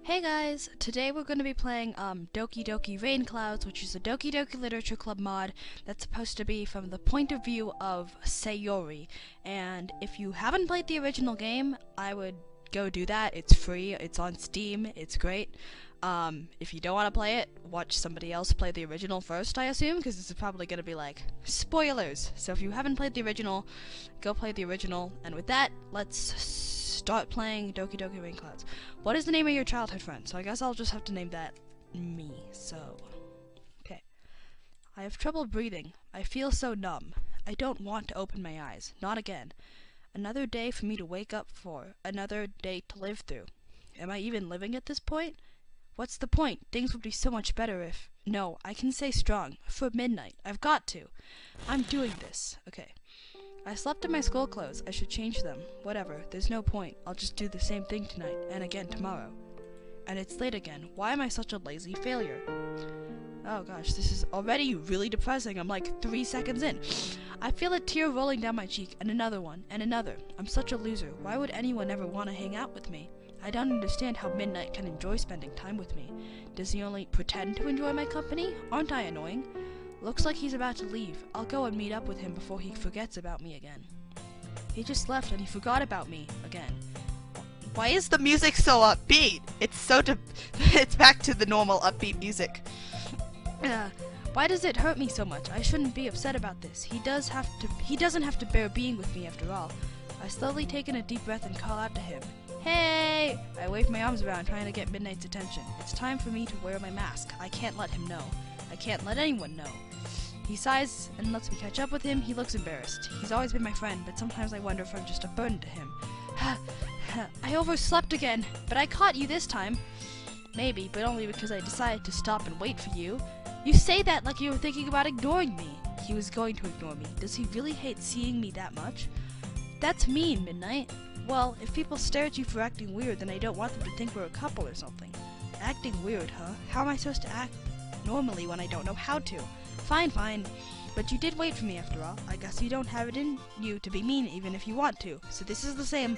Hey guys, today we're going to be playing Doki Doki Rainclouds, which is a Doki Doki Literature Club mod that's supposed to be from the point of view of Sayori. And if you haven't played the original game, I would go do that. It's free, it's on Steam, it's great. If you don't want to play it, watch somebody else play the original first, I assume, because this is probably going to be like spoilers. So if you haven't played the original, go play the original. And with that, let's start playing Doki Doki Rainclouds. What is the name of your childhood friend? So I guess I'll just have to name that me. So, okay. I have trouble breathing. I feel so numb. I don't want to open my eyes. Not again. Another day for me to wake up for. Another day to live through. Am I even living at this point? What's the point? Things would be so much better if... No, I can stay strong. For midnight. I've got to. I'm doing this. Okay. I slept in my school clothes. I should change them. Whatever. There's no point. I'll just do the same thing tonight, and again tomorrow. And it's late again. Why am I such a lazy failure? Oh gosh, this is already really depressing. I'm like 3 seconds in. I feel a tear rolling down my cheek, and another one, and another. I'm such a loser. Why would anyone ever want to hang out with me? I don't understand how Midnight can enjoy spending time with me. Does he only pretend to enjoy my company? Aren't I annoying? Looks like he's about to leave. I'll go and meet up with him before he forgets about me again. He just left and he forgot about me again. Why is the music so upbeat? It's it's back to the normal upbeat music. Why does it hurt me so much? I shouldn't be upset about this. He doesn't have to bear being with me after all. I slowly take in a deep breath and call out to him. Hey! I wave my arms around, trying to get Midnight's attention. It's time for me to wear my mask. I can't let him know. I can't let anyone know. He sighs and lets me catch up with him. He looks embarrassed. He's always been my friend, but sometimes I wonder if I'm just a burden to him. I overslept again, but I caught you this time. Maybe, but only because I decided to stop and wait for you. You say that like you were thinking about ignoring me. He was going to ignore me. Does he really hate seeing me that much? That's mean, Midnight. Well, if people stare at you for acting weird, then I don't want them to think we're a couple or something. Acting weird, huh? How am I supposed to act normally when I don't know how to? Fine, fine. But you did wait for me after all. I guess you don't have it in you to be mean even if you want to. So this is the same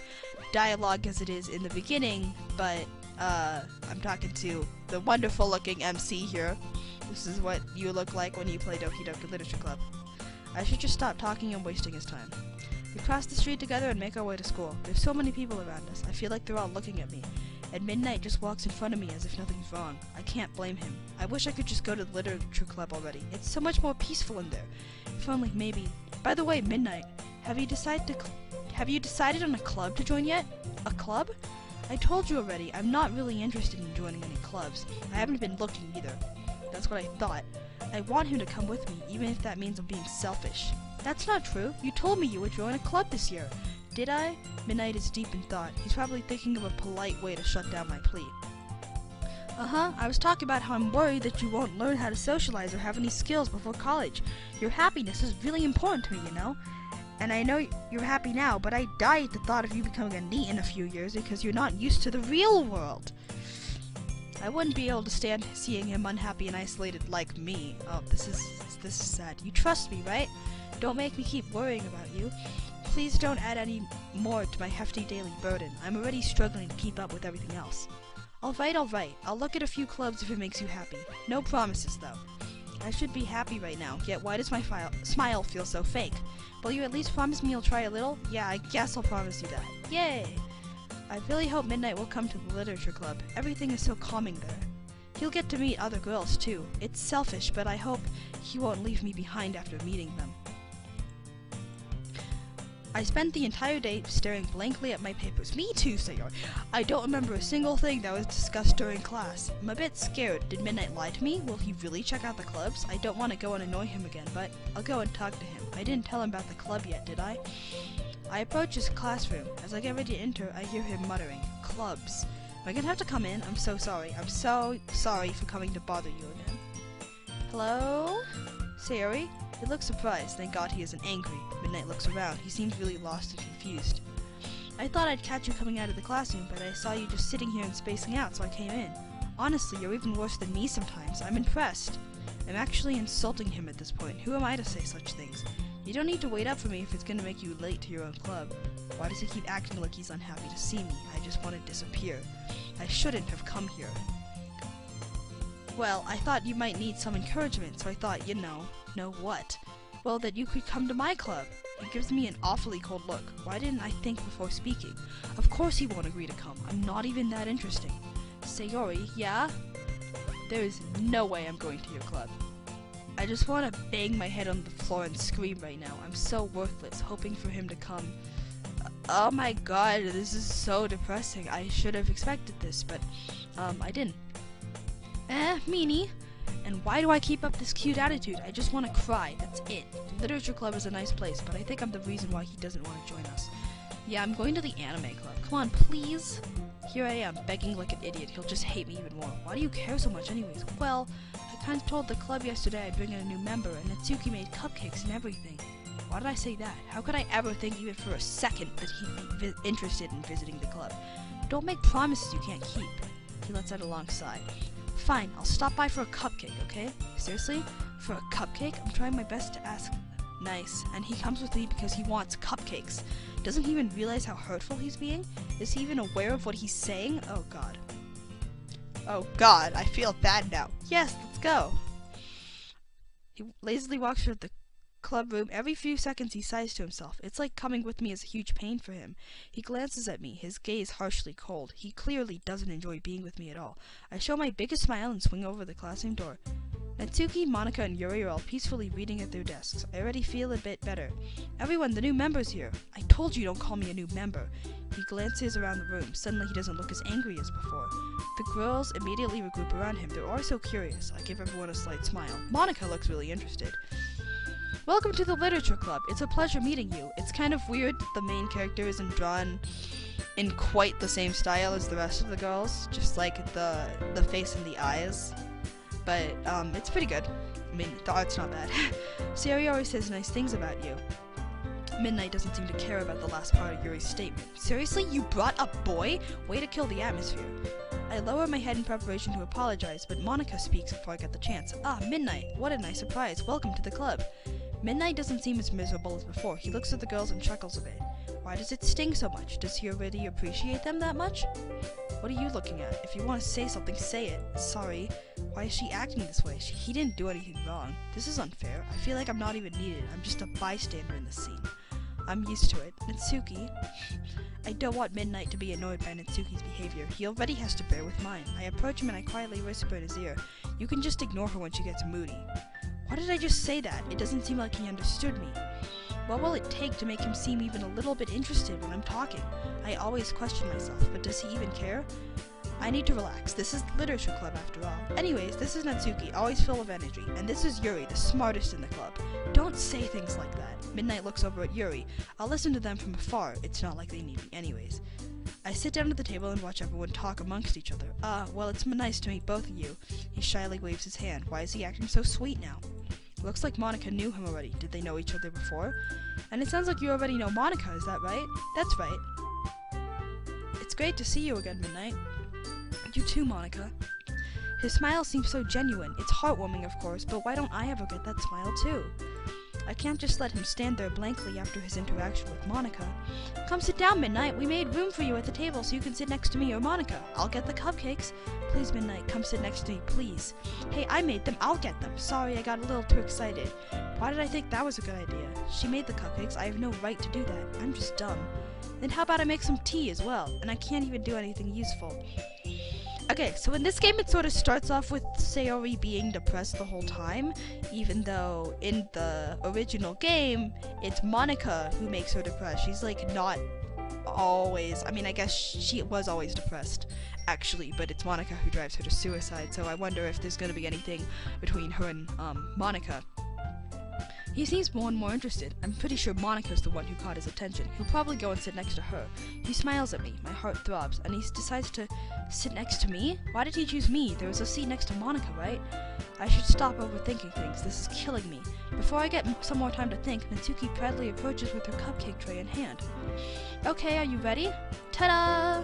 dialogue as it is in the beginning, but I'm talking to the wonderful looking MC here. This is what you look like when you play Doki Doki Literature Club. I should just stop talking and wasting his time. We cross the street together and make our way to school. There's so many people around us. I feel like they're all looking at me. And Midnight just walks in front of me as if nothing's wrong. I can't blame him. I wish I could just go to the literature club already. It's so much more peaceful in there. If only maybe... By the way, Midnight, have you decided on a club to join yet? A club? I told you already, I'm not really interested in joining any clubs. I haven't been looking either. That's what I thought. I want him to come with me, even if that means I'm being selfish. That's not true. You told me you would join a club this year. Did I? Midnight is deep in thought. He's probably thinking of a polite way to shut down my plea. Uh-huh. I was talking about how I'm worried that you won't learn how to socialize or have any skills before college. Your happiness is really important to me, you know? And I know you're happy now, but I die at the thought of you becoming a NEET in a few years because you're not used to the real world. I wouldn't be able to stand seeing him unhappy and isolated like me. Oh, this is sad. You trust me, right? Don't make me keep worrying about you. Please don't add any more to my hefty daily burden. I'm already struggling to keep up with everything else. Alright. I'll look at a few clubs if it makes you happy. No promises, though. I should be happy right now, yet why does my smile feel so fake? Will you at least promise me you'll try a little? Yeah, I guess I'll promise you that. Yay! I really hope Midnight will come to the literature club. Everything is so calming there. He'll get to meet other girls, too. It's selfish, but I hope he won't leave me behind after meeting them. I spent the entire day staring blankly at my papers. Me too, Sayori. I don't remember a single thing that was discussed during class. I'm a bit scared. Did Midnight lie to me? Will he really check out the clubs? I don't want to go and annoy him again, but I'll go and talk to him. I didn't tell him about the club yet, did I? I approach his classroom. As I get ready to enter, I hear him muttering, "Clubs. Am I gonna have to come in? I'm so sorry. I'm so sorry for coming to bother you again." Hello? Sayori? He looks surprised. Thank God he isn't angry. Midnight looks around. He seems really lost and confused. I thought I'd catch you coming out of the classroom, but I saw you just sitting here and spacing out, so I came in. Honestly, you're even worse than me sometimes. I'm impressed. I'm actually insulting him at this point. Who am I to say such things? You don't need to wait up for me if it's gonna make you late to your own club. Why does he keep acting like he's unhappy to see me? I just want to disappear. I shouldn't have come here. Well, I thought you might need some encouragement, so I thought, know what? Well, that you could come to my club. He gives me an awfully cold look. Why didn't I think before speaking? Of course he won't agree to come. I'm not even that interesting. Sayori, yeah? There is no way I'm going to your club. I just want to bang my head on the floor and scream right now. I'm so worthless, hoping for him to come. Oh my god, this is so depressing. I should have expected this, but I didn't. Meanie. And why do I keep up this cute attitude? I just want to cry, that's it. The literature club is a nice place, but I think I'm the reason why he doesn't want to join us. Yeah, I'm going to the anime club. Come on, please. Here I am, begging like an idiot. He'll just hate me even more. Why do you care so much anyways? Well, I kind of told the club yesterday I'd bring in a new member, and Natsuki made cupcakes and everything. Why did I say that? How could I ever think even for a second that he'd be interested in visiting the club? Don't make promises you can't keep. He lets out a long sigh. Fine, I'll stop by for a cupcake, okay? Seriously? For a cupcake? I'm trying my best to ask. Nice. And he comes with me because he wants cupcakes. Doesn't he even realize how hurtful he's being? Is he even aware of what he's saying? Oh god. Oh god, I feel bad now. Yes, let's go. He lazily walks through the club room. Every few seconds he sighs to himself. It's like coming with me is a huge pain for him. He glances at me, his gaze harshly cold. He clearly doesn't enjoy being with me at all. I show my biggest smile and swing over the classroom door. Natsuki, Monika, and Yuri are all peacefully reading at their desks. I already feel a bit better. Everyone, the new member's here. I told you don't call me a new member. He glances around the room. Suddenly he doesn't look as angry as before. The girls immediately regroup around him. They're all so curious. I give everyone a slight smile. Monika looks really interested. Welcome to the Literature Club. It's a pleasure meeting you. It's kind of weird that the main character isn't drawn in quite the same style as the rest of the girls. Just like the face and the eyes. But it's pretty good. I mean, the art's not bad. Sayori always says nice things about you. Midnight doesn't seem to care about the last part of Yuri's statement. Seriously? You brought a boy? Way to kill the atmosphere. I lower my head in preparation to apologize, but Monika speaks before I get the chance. Ah, Midnight. What a nice surprise. Welcome to the club. Midnight doesn't seem as miserable as before. He looks at the girls and chuckles a bit. Why does it sting so much? Does he already appreciate them that much? What are you looking at? If you want to say something, say it. Sorry. Why is she acting this way? He didn't do anything wrong. This is unfair. I feel like I'm not even needed. I'm just a bystander in this scene. I'm used to it. Natsuki. I don't want Midnight to be annoyed by Natsuki's behavior. He already has to bear with mine. I approach him and I quietly whisper in his ear. You can just ignore her when she gets moody. Why did I just say that? It doesn't seem like he understood me. What will it take to make him seem even a little bit interested when I'm talking? I always question myself, but does he even care? I need to relax. This is the literature club after all. Anyways, this is Natsuki, always full of energy, and this is Yuri, the smartest in the club. Don't say things like that. Midnight looks over at Yuri. I'll listen to them from afar. It's not like they need me anyways. I sit down at the table and watch everyone talk amongst each other. Well, it's nice to meet both of you. He shyly waves his hand. Why is he acting so sweet now? Looks like Monika knew him already. Did they know each other before? And it sounds like you already know Monika, is that right? That's right. It's great to see you again, Midnight. You too, Monika. His smile seems so genuine. It's heartwarming, of course, but why don't I ever get that smile too? I can't just let him stand there blankly after his interaction with Monika. Come sit down, Midnight. We made room for you at the table so you can sit next to me or Monika. I'll get the cupcakes. Please, Midnight, come sit next to me, please. Hey, I made them. I'll get them. Sorry, I got a little too excited. Why did I think that was a good idea? She made the cupcakes. I have no right to do that. I'm just dumb. Then how about I make some tea as well? And I can't even do anything useful. Okay, so in this game it sort of starts off with Sayori being depressed the whole time, even though in the original game, it's Monika who makes her depressed. She's like not always, I mean I guess she was always depressed, actually, but it's Monika who drives her to suicide, so I wonder if there's gonna be anything between her and Monika. He seems more and more interested. I'm pretty sure Monika's the one who caught his attention. He'll probably go and sit next to her. He smiles at me. My heart throbs, and he decides to sit next to me? Why did he choose me? There was a seat next to Monika, right? I should stop overthinking things. This is killing me. Before I get some more time to think, Natsuki proudly approaches with her cupcake tray in hand. Okay, are you ready? Ta-da!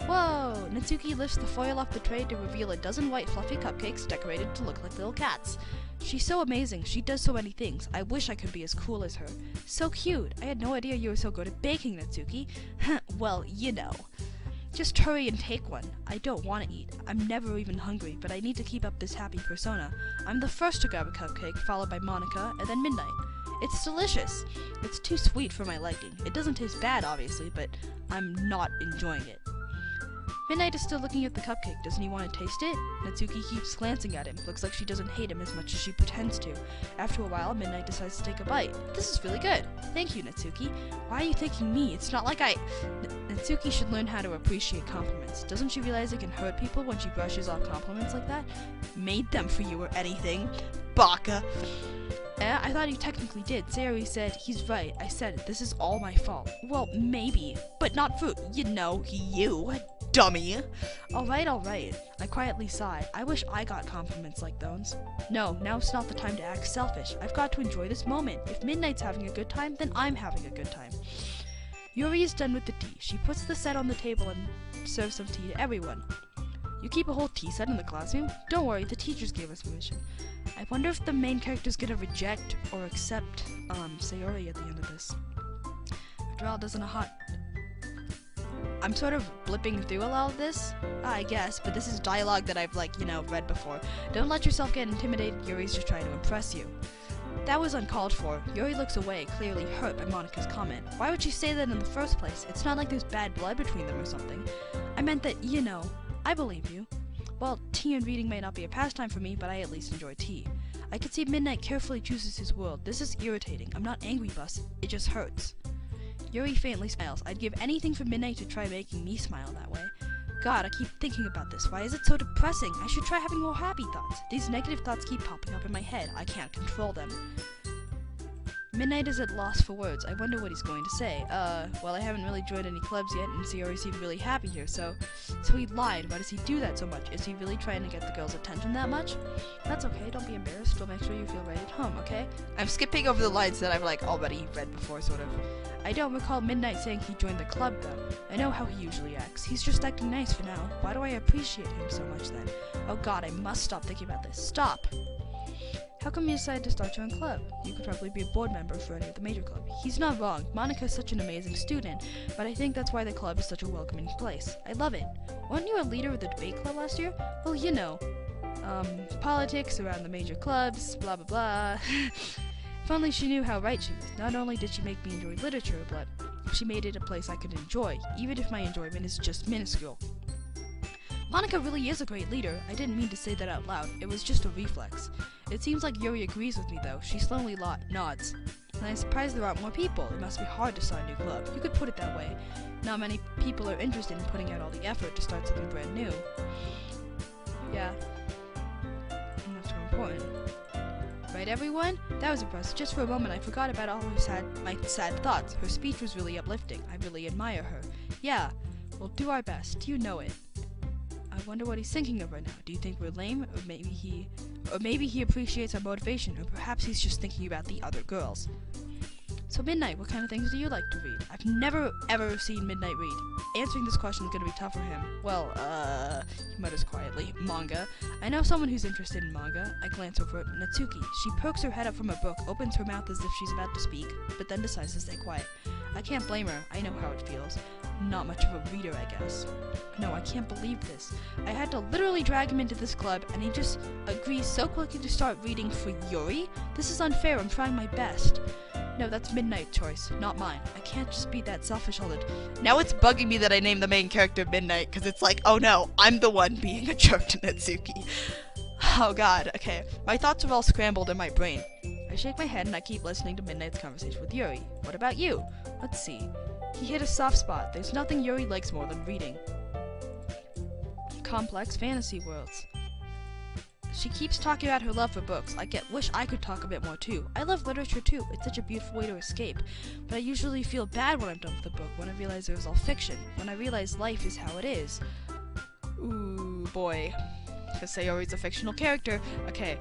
Whoa! Natsuki lifts the foil off the tray to reveal a dozen white fluffy cupcakes decorated to look like little cats. She's so amazing. She does so many things. I wish I could be as cool as her. So cute. I had no idea you were so good at baking, Natsuki. Well, you know. Just hurry and take one. I don't want to eat. I'm never even hungry, but I need to keep up this happy persona. I'm the first to grab a cupcake, followed by Monica, and then Midnight. It's delicious. It's too sweet for my liking. It doesn't taste bad, obviously, but I'm not enjoying it. Midnight is still looking at the cupcake. Doesn't he want to taste it? Natsuki keeps glancing at him. Looks like she doesn't hate him as much as she pretends to. After a while, Midnight decides to take a bite. This is really good. Thank you, Natsuki. Why are you thanking me? It's not like Natsuki should learn how to appreciate compliments. Doesn't she realize it can hurt people when she brushes off compliments like that? Made them for you or anything. Baka. I thought you technically did. Sayori said, he's right. I said it. This is all my fault. Well, maybe. But not for, you. Dummy. Alright. I quietly sigh. I wish I got compliments like those. No, now's not the time to act selfish. I've got to enjoy this moment. If Midnight's having a good time, then I'm having a good time. Yuri is done with the tea. She puts the set on the table and serves some tea to everyone. You keep a whole tea set in the classroom? Don't worry, the teachers gave us permission. I wonder if the main character's gonna reject or accept Sayori at the end of this. After all, doesn't a hot... I'm sort of blipping through a lot of this, I guess, but this is dialogue that I've, read before. Don't let yourself get intimidated, Yuri's just trying to impress you. That was uncalled for. Yuri looks away, clearly hurt by Monica's comment. Why would she say that in the first place? It's not like there's bad blood between them or something. I meant that, I believe you. Well, tea and reading may not be a pastime for me, but I at least enjoy tea. I can see Midnight carefully chooses his world. This is irritating. I'm not angry, Bus. It just hurts. Yuri faintly smiles. I'd give anything for Midnight to try making me smile that way. God, I keep thinking about this. Why is it so depressing? I should try having more happy thoughts. These negative thoughts keep popping up in my head. I can't control them. Midnight is at loss for words. I wonder what he's going to say. Well, I haven't really joined any clubs yet, and Sayori seemed really happy here, so he lied. Why does he do that so much? Is he really trying to get the girls' attention that much? That's okay, don't be embarrassed. Still make sure you feel right at home, okay? I'm skipping over the lines that I've, already read before, sort of. I don't recall Midnight saying he joined the club, though. I know how he usually acts. He's just acting nice for now. Why do I appreciate him so much, then? Oh god, I must stop thinking about this. Stop! How come you decided to start your own club? You could probably be a board member for any of the major clubs. He's not wrong. Monica's such an amazing student, but I think that's why the club is such a welcoming place. I love it. Weren't you a leader of the debate club last year? Well, politics around the major clubs, blah blah blah. If only she knew how right she was. Not only did she make me enjoy literature, but she made it a place I could enjoy, even if my enjoyment is just minuscule. Monica really is a great leader. I didn't mean to say that out loud. It was just a reflex. It seems like Yuri agrees with me, though. She slowly nods. And I'm surprised there aren't more people. It must be hard to start a new club. You could put it that way. Not many people are interested in putting out all the effort to start something brand new. Yeah. Not so important. Right, everyone? That was impressive. Just for a moment, I forgot about all my sad thoughts. Her speech was really uplifting. I really admire her. Yeah. We'll do our best. You know it. I wonder what he's thinking of right now. Do you think we're lame? Or maybe he appreciates our motivation, or perhaps he's just thinking about the other girls. So Midnight, what kind of things do you like to read? I've never ever seen Midnight read. Answering this question is gonna be tough for him. Well, he mutters quietly. Manga. I know someone who's interested in manga. I glance over at Natsuki. She pokes her head up from a book, opens her mouth as if she's about to speak, but then decides to stay quiet. I can't blame her. I know how it feels. Not much of a reader, I guess. No, I can't believe this. I had to literally drag him into this club, and he just agrees so quickly to start reading for Yuri? This is unfair. I'm trying my best. No, that's Midnight's choice, not mine. I can't just be that selfish all the time. Now it's bugging me that I named the main character Midnight, because it's like, oh no, I'm the one being a jerk to Natsuki. Oh god, okay. My thoughts are all scrambled in my brain. I shake my head and I keep listening to Midnight's conversation with Yuri. What about you? Let's see. He hit a soft spot. There's nothing Yuri likes more than reading. Complex fantasy worlds. She keeps talking about her love for books. Wish I could talk a bit more too. I love literature too. It's such a beautiful way to escape. But I usually feel bad when I'm done with the book, when I realize it was all fiction, when I realize life is how it is. Ooh, boy. Because Sayori's a fictional character. Okay,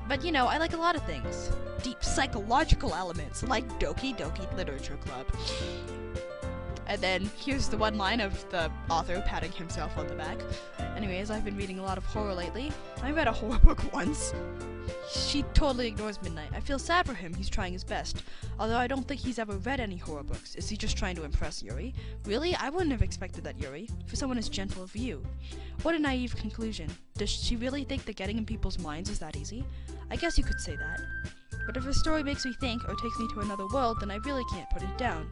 but I like a lot of things. Deep psychological elements, like Doki Doki Literature Club. And then here's the one line of the author patting himself on the back. Anyways, I've been reading a lot of horror lately. I read a horror book once. She totally ignores Midnight. I feel sad for him. He's trying his best. Although I don't think he's ever read any horror books. Is he just trying to impress Yuri? Really? I wouldn't have expected that, Yuri. For someone as gentle as you. What a naive conclusion. Does she really think that getting in people's minds is that easy? I guess you could say that. But if a story makes me think or takes me to another world, then I really can't put it down.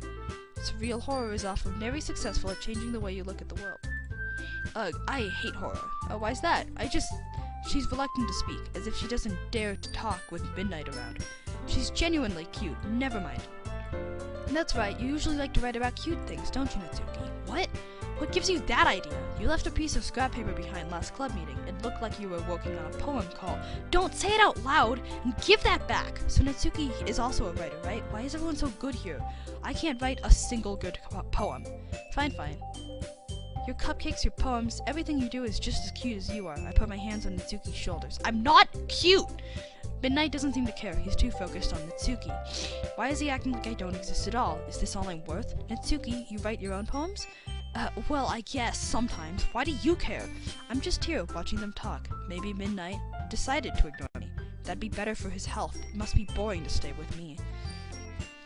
Surreal horror is often very successful at changing the way you look at the world. Ugh, I hate horror. Oh, why's that? She's reluctant to speak, as if she doesn't dare to talk with Midnight around. She's genuinely cute, never mind. That's right, you usually like to write about cute things, don't you, Natsuki? What? What gives you that idea? You left a piece of scrap paper behind last club meeting. It looked like you were working on a poem called Don't Say It Out Loud, and give that back! So Natsuki is also a writer, right? Why is everyone so good here? I can't write a single good poem. Fine. Your cupcakes, your poems, everything you do is just as cute as you are. I put my hands on Natsuki's shoulders. I'm not cute! Midnight doesn't seem to care. He's too focused on Natsuki. Why is he acting like I don't exist at all? Is this all I'm worth? Natsuki, you write your own poems? Well, I guess, sometimes. Why do you care? I'm just here, watching them talk. Maybe Midnight decided to ignore me. That'd be better for his health. It must be boring to stay with me.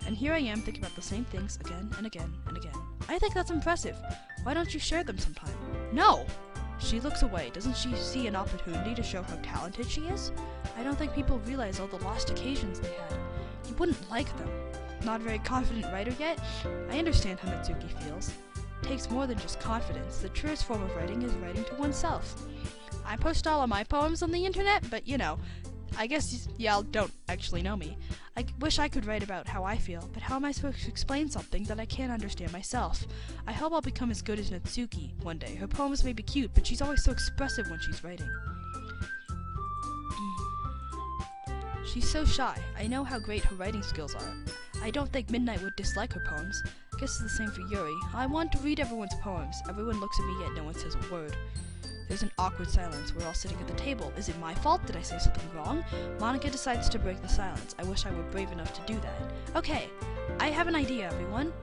And here I am thinking about the same things again and again and again. I think that's impressive. Why don't you share them sometime? No! She looks away. Doesn't she see an opportunity to show how talented she is? I don't think people realize all the lost occasions they had. You wouldn't like them. Not a very confident writer yet? I understand how Natsuki feels. It takes more than just confidence. The truest form of writing is writing to oneself. I post all of my poems on the internet, but you know, I guess y'all don't actually know me. I wish I could write about how I feel, but how am I supposed to explain something that I can't understand myself? I hope I'll become as good as Natsuki one day. Her poems may be cute, but she's always so expressive when she's writing. She's so shy. I know how great her writing skills are. I don't think Midnight would dislike her poems. I guess it's the same for Yuri. I want to read everyone's poems. Everyone looks at me yet no one says a word. There's an awkward silence. We're all sitting at the table. Is it my fault? Did I say something wrong? Monica decides to break the silence. I wish I were brave enough to do that. Okay, I have an idea, everyone.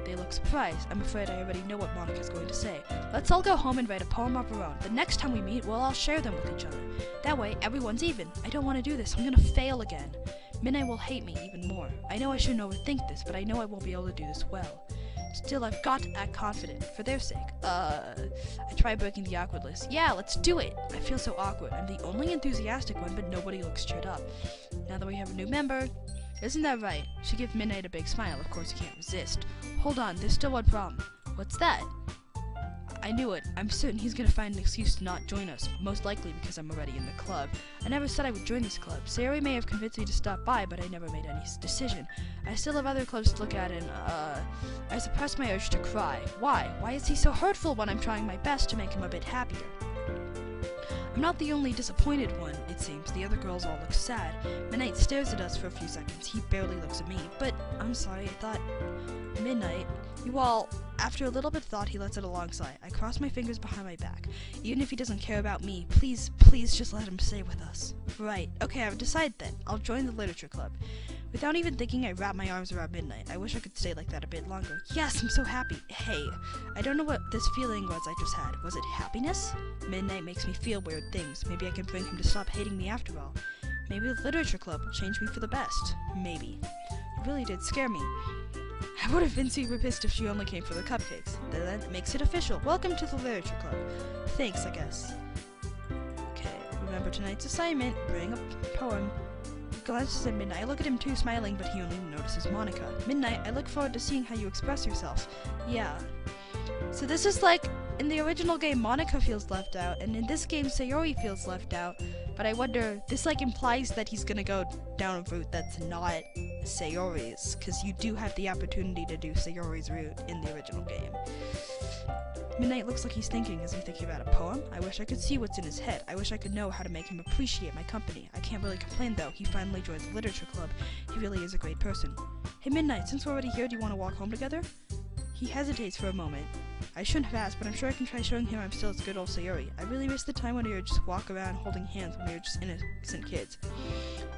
They look surprised. I'm afraid I already know what Monica's going to say. Let's all go home and write a poem of our own. The next time we meet, we'll all share them with each other. That way, everyone's even. I don't want to do this. I'm gonna fail again. Midnight will hate me even more. I know I shouldn't overthink this, but I know I won't be able to do this well. Still, I've got to act confident, for their sake. I try breaking the awkwardness. Yeah, let's do it! I feel so awkward. I'm the only enthusiastic one, but nobody looks cheered up. Now that we have a new member... Isn't that right? She gives Midnight a big smile. Of course, he can't resist. Hold on, there's still one problem. What's that? I knew it. I'm certain he's gonna find an excuse to not join us, most likely because I'm already in the club. I never said I would join this club. Sayori may have convinced me to stop by, but I never made any decision. I still have other clubs to look at, and, I suppressed my urge to cry. Why? Why is he so hurtful when I'm trying my best to make him a bit happier? I'm not the only disappointed one, it seems. The other girls all look sad. Midnight stares at us for a few seconds. He barely looks at me. But, I'm sorry, I thought... Midnight, you all... After a little bit of thought, he lets it alongside. I cross my fingers behind my back. Even if he doesn't care about me, please just let him stay with us. Right. Okay, I've decided then. I'll join the literature club. Without even thinking, I wrap my arms around Midnight. I wish I could stay like that a bit longer. Yes, I'm so happy. Hey, I don't know what this feeling was I just had. Was it happiness? Midnight makes me feel weird things. Maybe I can bring him to stop hating me after all. Maybe the literature club will change me for the best. Maybe. It really did scare me. I would have been super pissed if she only came for the cupcakes. That makes it official. Welcome to the literature club. Thanks, I guess. Okay, remember tonight's assignment. Bring a poem. Glances at Midnight. I look at him too, smiling, but he only notices Monica. Midnight, I look forward to seeing how you express yourself. Yeah. So this is like, in the original game, Monica feels left out, and in this game, Sayori feels left out. But I wonder, this like implies that he's gonna go down a route that's not Sayori's, because you do have the opportunity to do Sayori's route in the original game. Midnight looks like he's thinking. Is he thinking about a poem? I wish I could see what's in his head. I wish I could know how to make him appreciate my company. I can't really complain though. He finally joined the literature club. He really is a great person. Hey Midnight, since we're already here, do you want to walk home together? He hesitates for a moment. I shouldn't have asked, but I'm sure I can try showing him I'm still as good old Sayori. I really miss the time when we would just walk around holding hands when we were just innocent kids.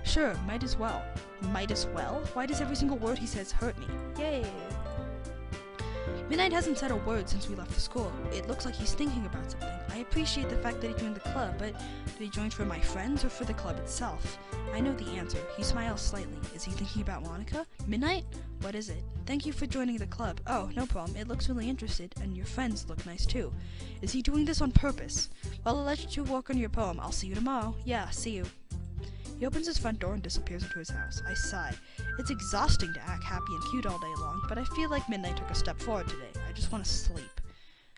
Sure, might as well. Might as well? Why does every single word he says hurt me? Yay! Midnight hasn't said a word since we left the school. It looks like he's thinking about something. I appreciate the fact that he joined the club, but did he join for my friends or for the club itself? I know the answer. He smiles slightly. Is he thinking about Monica? Midnight? What is it? Thank you for joining the club. Oh, no problem. It looks really interested, and your friends look nice too. Is he doing this on purpose? Well, I'll let you two work on your poem. I'll see you tomorrow. Yeah, see you. He opens his front door and disappears into his house. I sigh. It's exhausting to act happy and cute all day long, but I feel like Midnight took a step forward today. I just want to sleep.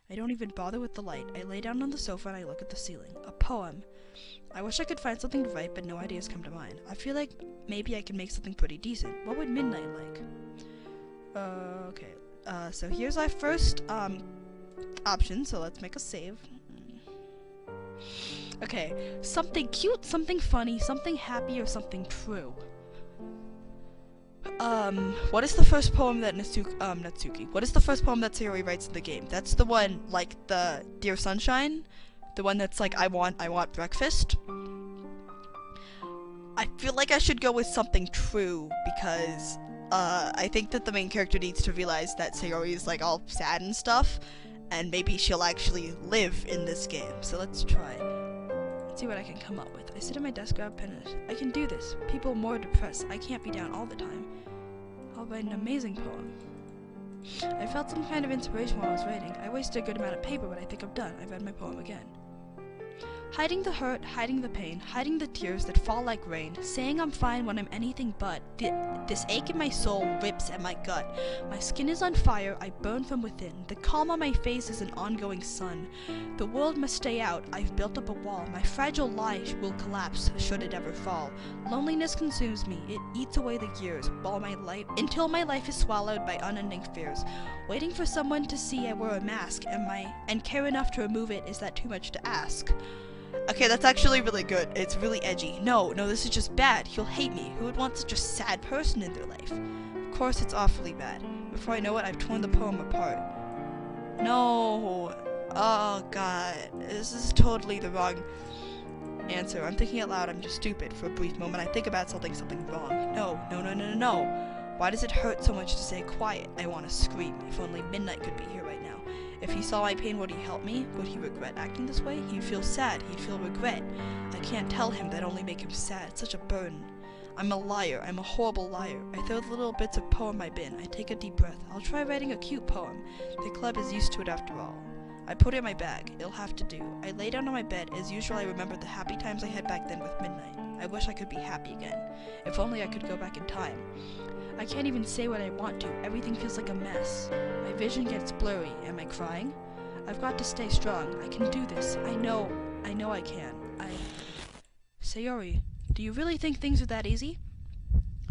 I don't even bother with the light. I lay down on the sofa and I look at the ceiling. A poem. I wish I could find something to write, but no ideas come to mind. I feel like maybe I can make something pretty decent. What would Midnight like? Okay. So here's our first, option, so let's make a save. Okay, something cute, something funny, something happy, or something true. What is the first poem that Natsuki? What is the first poem that Sayori writes in the game? That's the one, like, the Dear Sunshine? The one that's like, I want breakfast? I feel like I should go with something true, because, I think that the main character needs to realize that Sayori is, like, all sad and stuff, and maybe she'll actually live in this game. So let's try. Let's see what I can come up with. I sit at my desk, grab a pen, and I can do this. People are more depressed. I can't be down all the time. I'll write an amazing poem. I felt some kind of inspiration while I was writing. I wasted a good amount of paper, but I think I'm done. I've read my poem again. Hiding the hurt, hiding the pain, hiding the tears that fall like rain, saying I'm fine when I'm anything but. This ache in my soul rips at my gut. My skin is on fire, I burn from within. The calm on my face is an ongoing sun. The world must stay out, I've built up a wall. My fragile life will collapse, should it ever fall. Loneliness consumes me, it eats away the years, until my life is swallowed by unending fears. Waiting for someone to see I wear a mask, and care enough to remove it, is that too much to ask? Okay, that's actually really good. It's really edgy. No, this is just bad. He'll hate me. Who would want such a sad person in their life? Of course, it's awfully bad. Before I know it, I've torn the poem apart. No. Oh, God. This is totally the wrong answer. I'm thinking out loud. I'm just stupid. For a brief moment, I think about something wrong. No. Why does it hurt so much to stay quiet? I want to scream. If only Midnight could be here right now. If he saw my pain, would he help me? Would he regret acting this way? He'd feel sad. He'd feel regret. I can't tell him. That'd only make him sad. It's such a burden. I'm a liar. I'm a horrible liar. I throw the little bits of poem in my bin. I take a deep breath. I'll try writing a cute poem. The club is used to it after all. I put it in my bag. It'll have to do. I lay down on my bed. As usual, I remember the happy times I had back then with Midnight. I wish I could be happy again. If only I could go back in time. I can't even say what I want to. Everything feels like a mess. My vision gets blurry. Am I crying? I've got to stay strong. I can do this. I know I can. Sayori, do you really think things are that easy?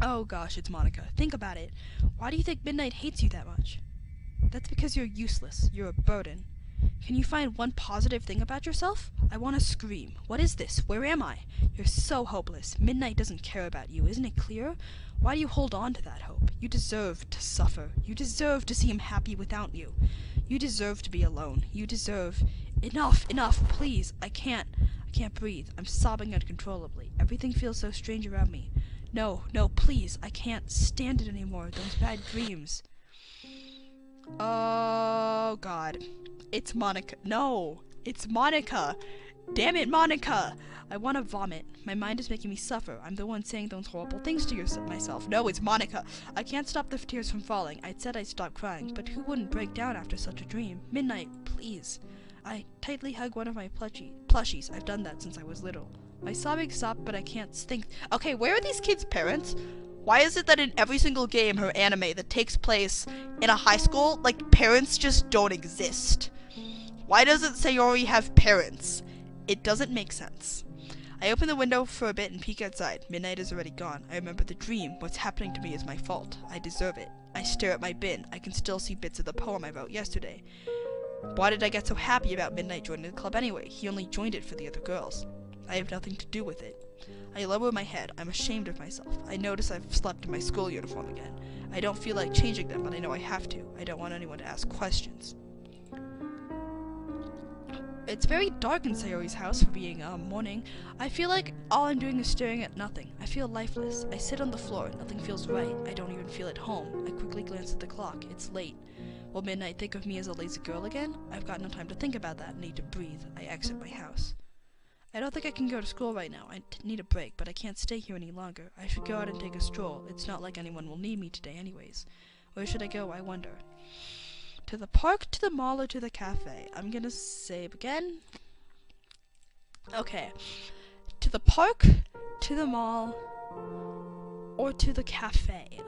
Oh gosh, it's Monica. Think about it. Why do you think Midnight hates you that much? That's because you're useless. You're a burden. Can you find one positive thing about yourself? I want to scream. What is this? Where am I? You're so hopeless. Midnight doesn't care about you. Isn't it clear? Why do you hold on to that hope? You deserve to suffer. You deserve to see him happy without you. You deserve to be alone. You deserve... Enough, please. I can't breathe. I'm sobbing uncontrollably. Everything feels so strange around me. No, please. I can't stand it anymore. Those bad dreams. Oh, God. It's Monica. No, it's Monica. Damn it, Monica. I want to vomit. My mind is making me suffer. I'm the one saying those horrible things to myself. No, it's Monica. I can't stop the tears from falling. I said I'd stop crying, but who wouldn't break down after such a dream? Midnight, please. I tightly hug one of my plushies. I've done that since I was little. My sobbing stopped, but I can't think. Okay, where are these kids' parents? Why is it that in every single game or anime that takes place in a high school, like, parents just don't exist? Why doesn't Sayori have parents? It doesn't make sense. I open the window for a bit and peek outside. Midnight is already gone. I remember the dream. What's happening to me is my fault. I deserve it. I stare at my bin. I can still see bits of the poem I wrote yesterday. Why did I get so happy about Midnight joining the club anyway? He only joined it for the other girls. I have nothing to do with it. I lower my head. I'm ashamed of myself. I notice I've slept in my school uniform again. I don't feel like changing them, but I know I have to. I don't want anyone to ask questions. It's very dark in Sayori's house for being, morning. I feel like all I'm doing is staring at nothing. I feel lifeless. I sit on the floor. Nothing feels right. I don't even feel at home. I quickly glance at the clock. It's late. Will Midnight think of me as a lazy girl again? I've got no time to think about that. I need to breathe. I exit my house. I don't think I can go to school right now. I need a break, but I can't stay here any longer. I should go out and take a stroll. It's not like anyone will need me today anyways. Where should I go, I wonder? To the park, to the mall, or to the cafe? I'm gonna save again. Okay. To the park, to the mall, or to the cafe?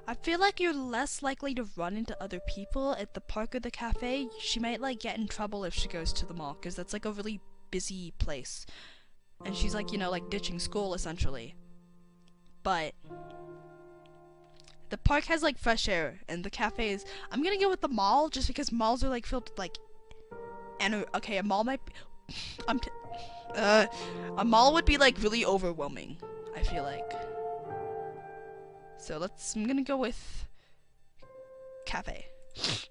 I feel like you're less likely to run into other people at the park or the cafe. She might, like, get in trouble if she goes to the mall, because that's, like, a really busy place. And she's, like, you know, like, ditching school, essentially. But the park has, like, fresh air, and the cafe is... I'm gonna go with the mall, just because malls are, like, filled with, like... okay, a mall might be... a mall would be, like, really overwhelming, I feel like. So I'm gonna go with cafe.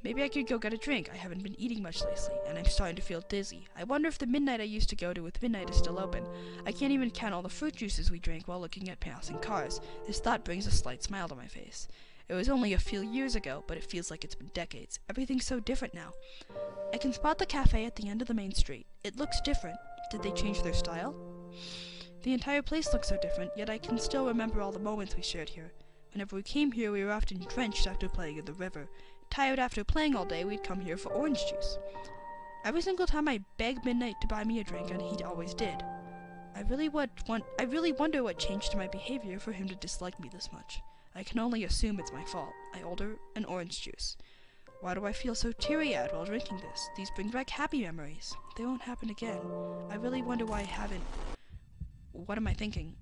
Maybe I could go get a drink. I haven't been eating much lately, and I'm starting to feel dizzy. I wonder if the Midnight I used to go to with Midnight is still open. I can't even count all the fruit juices we drank while looking at passing cars. This thought brings a slight smile to my face. It was only a few years ago, but it feels like it's been decades. Everything's so different now. I can spot the cafe at the end of the main street. It looks different. Did they change their style? The entire place looks so different, yet I can still remember all the moments we shared here. Whenever we came here, we were often drenched after playing in the river. Tired after playing all day, we'd come here for orange juice. Every single time I begged Midnight to buy me a drink, and he always did. I really wonder what changed my behavior for him to dislike me this much. I can only assume it's my fault. I order an orange juice. Why do I feel so teary-eyed while drinking this? These bring back happy memories. They won't happen again. I really wonder why I haven't... What am I thinking?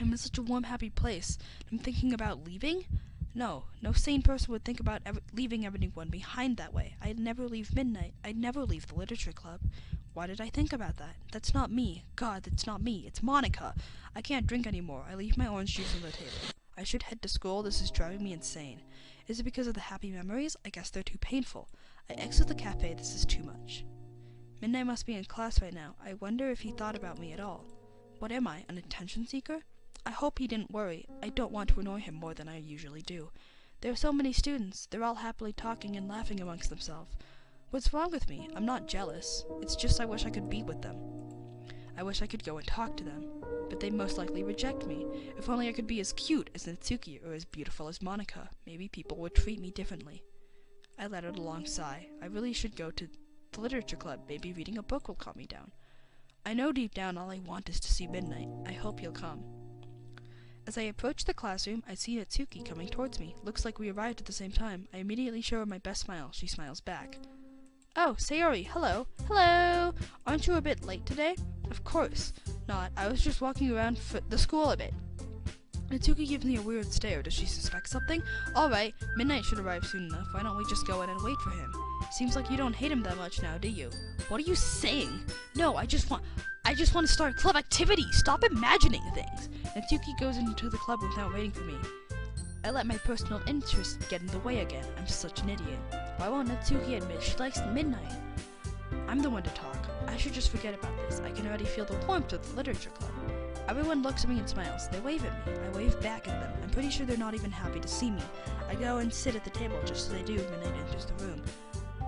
I'm in such a warm, happy place. I'm thinking about leaving? No sane person would think about leaving everyone behind that way. I'd never leave Midnight. I'd never leave the literature club. Why did I think about that? That's not me. God, that's not me. It's Monica. I can't drink anymore. I leave my orange juice on the table. I should head to school. This is driving me insane. Is it because of the happy memories? I guess they're too painful. I exit the cafe. This is too much. Midnight must be in class right now. I wonder if he thought about me at all. What am I, an attention seeker? I hope he didn't worry. I don't want to annoy him more than I usually do. There are so many students. They're all happily talking and laughing amongst themselves. What's wrong with me? I'm not jealous. It's just I wish I could be with them. I wish I could go and talk to them. But they most likely reject me. If only I could be as cute as Natsuki or as beautiful as Monica. Maybe people would treat me differently. I let out a long sigh. I really should go to the literature club. Maybe reading a book will calm me down. I know deep down all I want is to see Midnight. I hope he'll come. As I approach the classroom, I see Natsuki coming towards me. Looks like we arrived at the same time. I immediately show her my best smile. She smiles back. Oh, Sayori, hello. Hello! Aren't you a bit late today? Of course not. I was just walking around the school a bit. Natsuki gives me a weird stare. Does she suspect something? Alright, Midnight should arrive soon enough. Why don't we just go in and wait for him? Seems like you don't hate him that much now, do you? What are you saying? No, I just want to start club activity. Stop imagining things. Natsuki goes into the club without waiting for me. I let my personal interest get in the way again. I'm such an idiot. Why won't Natsuki admit she likes Midnight? I'm the one to talk. I should just forget about this. I can already feel the warmth of the literature club. Everyone looks at me and smiles. They wave at me. I wave back at them. I'm pretty sure they're not even happy to see me. I go and sit at the table just as they do when Midnight enters the room.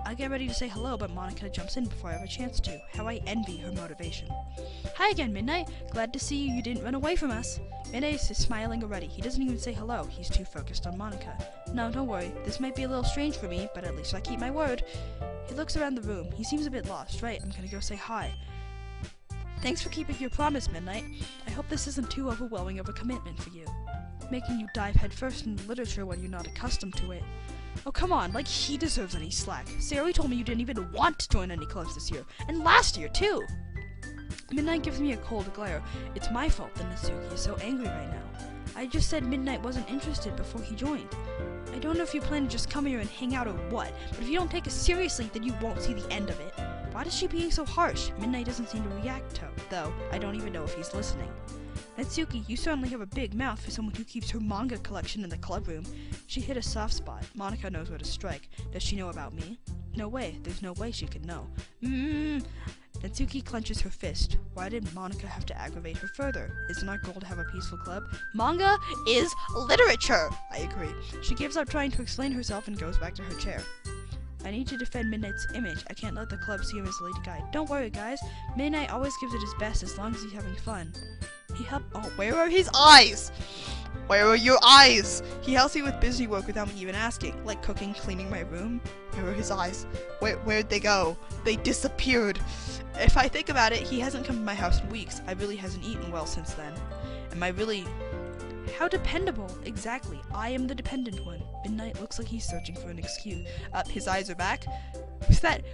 I get ready to say hello, but Monica jumps in before I have a chance to. How I envy her motivation. Hi again, Midnight. Glad to see you. You didn't run away from us. Midnight is smiling already. He doesn't even say hello. He's too focused on Monica. No, don't worry. This might be a little strange for me, but at least I keep my word. He looks around the room. He seems a bit lost. Right, I'm gonna go say hi. Thanks for keeping your promise, Midnight. I hope this isn't too overwhelming of a commitment for you. Making you dive headfirst into literature when you're not accustomed to it. Oh, come on, like he deserves any slack. Sayori told me you didn't even want to join any clubs this year, and last year, too. Midnight gives me a cold glare. It's my fault that Natsuki is so angry right now. I just said Midnight wasn't interested before he joined. I don't know if you plan to just come here and hang out or what, but if you don't take it seriously, then you won't see the end of it. Why is she being so harsh? Midnight doesn't seem to react though. I don't even know if he's listening. Natsuki, you certainly have a big mouth for someone who keeps her manga collection in the club room. She hit a soft spot. Monica knows where to strike. Does she know about me? No way. There's no way she could know. Natsuki clenches her fist. Why did Monica have to aggravate her further? Isn't our goal to have a peaceful club? Manga is literature! I agree. She gives up trying to explain herself and goes back to her chair. I need to defend Midnight's image. I can't let the club see him as a lady guy. Don't worry, guys. Midnight always gives it his best as long as he's having fun. He helped— oh, where are his eyes? Where are your eyes? He helps me with busy work without me even asking, like cooking, cleaning my room. Where are his eyes? Where'd they go? They disappeared. If I think about it, he hasn't come to my house in weeks. I really hasn't eaten well since then. Am I really— how dependable? Exactly. I am the dependent one. Midnight looks like he's searching for an excuse. His eyes are back.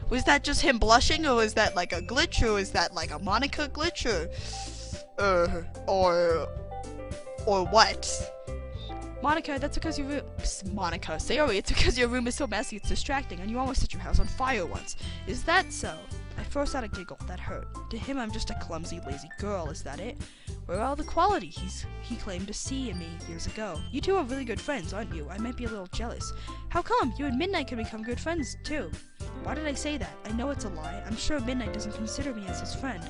Was that just him blushing, or was that like a glitch, or is that like a Monica glitch, or what? Monica, that's because your room— Monica, Sayori, it's because your room is so messy it's distracting, and you almost set your house on fire once. Is that so? I forced out a giggle. That hurt. To him, I'm just a clumsy, lazy girl. Is that it? Where are all the qualities he claimed to see in me years ago? You two are really good friends, aren't you? I might be a little jealous. How come? You and Midnight can become good friends, too. Why did I say that? I know it's a lie. I'm sure Midnight doesn't consider me as his friend.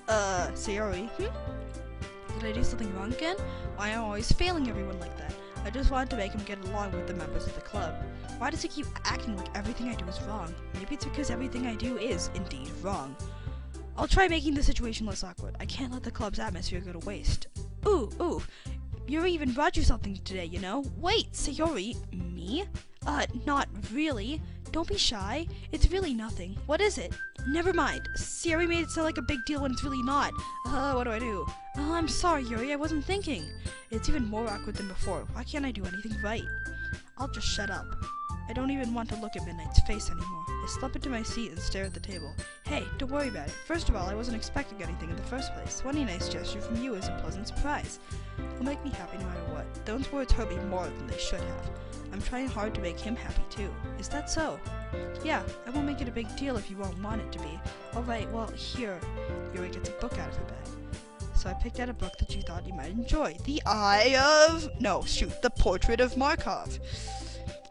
Sayori? Did I do something wrong again? Why am I always failing everyone like that? I just wanted to make him get along with the members of the club. Why does he keep acting like everything I do is wrong? Maybe it's because everything I do is, indeed, wrong. I'll try making the situation less awkward. I can't let the club's atmosphere go to waste. Ooh, Yuri even brought you something today, you know? Wait, Sayori, me? Not really. Don't be shy. It's really nothing. What is it? Never mind. Sayori made it sound like a big deal when it's really not. What do I do? I'm sorry, Yuri, I wasn't thinking. It's even more awkward than before. Why can't I do anything right? I'll just shut up. I don't even want to look at Midnight's face anymore. I slump into my seat and stare at the table. Hey, don't worry about it. First of all, I wasn't expecting anything in the first place. One nice gesture from you is a pleasant surprise. It'll make me happy no matter what. Those words hurt me more than they should have. I'm trying hard to make him happy too. Is that so? Yeah, I won't make it a big deal if you won't want it to be. Alright, well, here. Yuri gets a book out of her bag. So I picked out a book that you thought you might enjoy. The Portrait of Markov.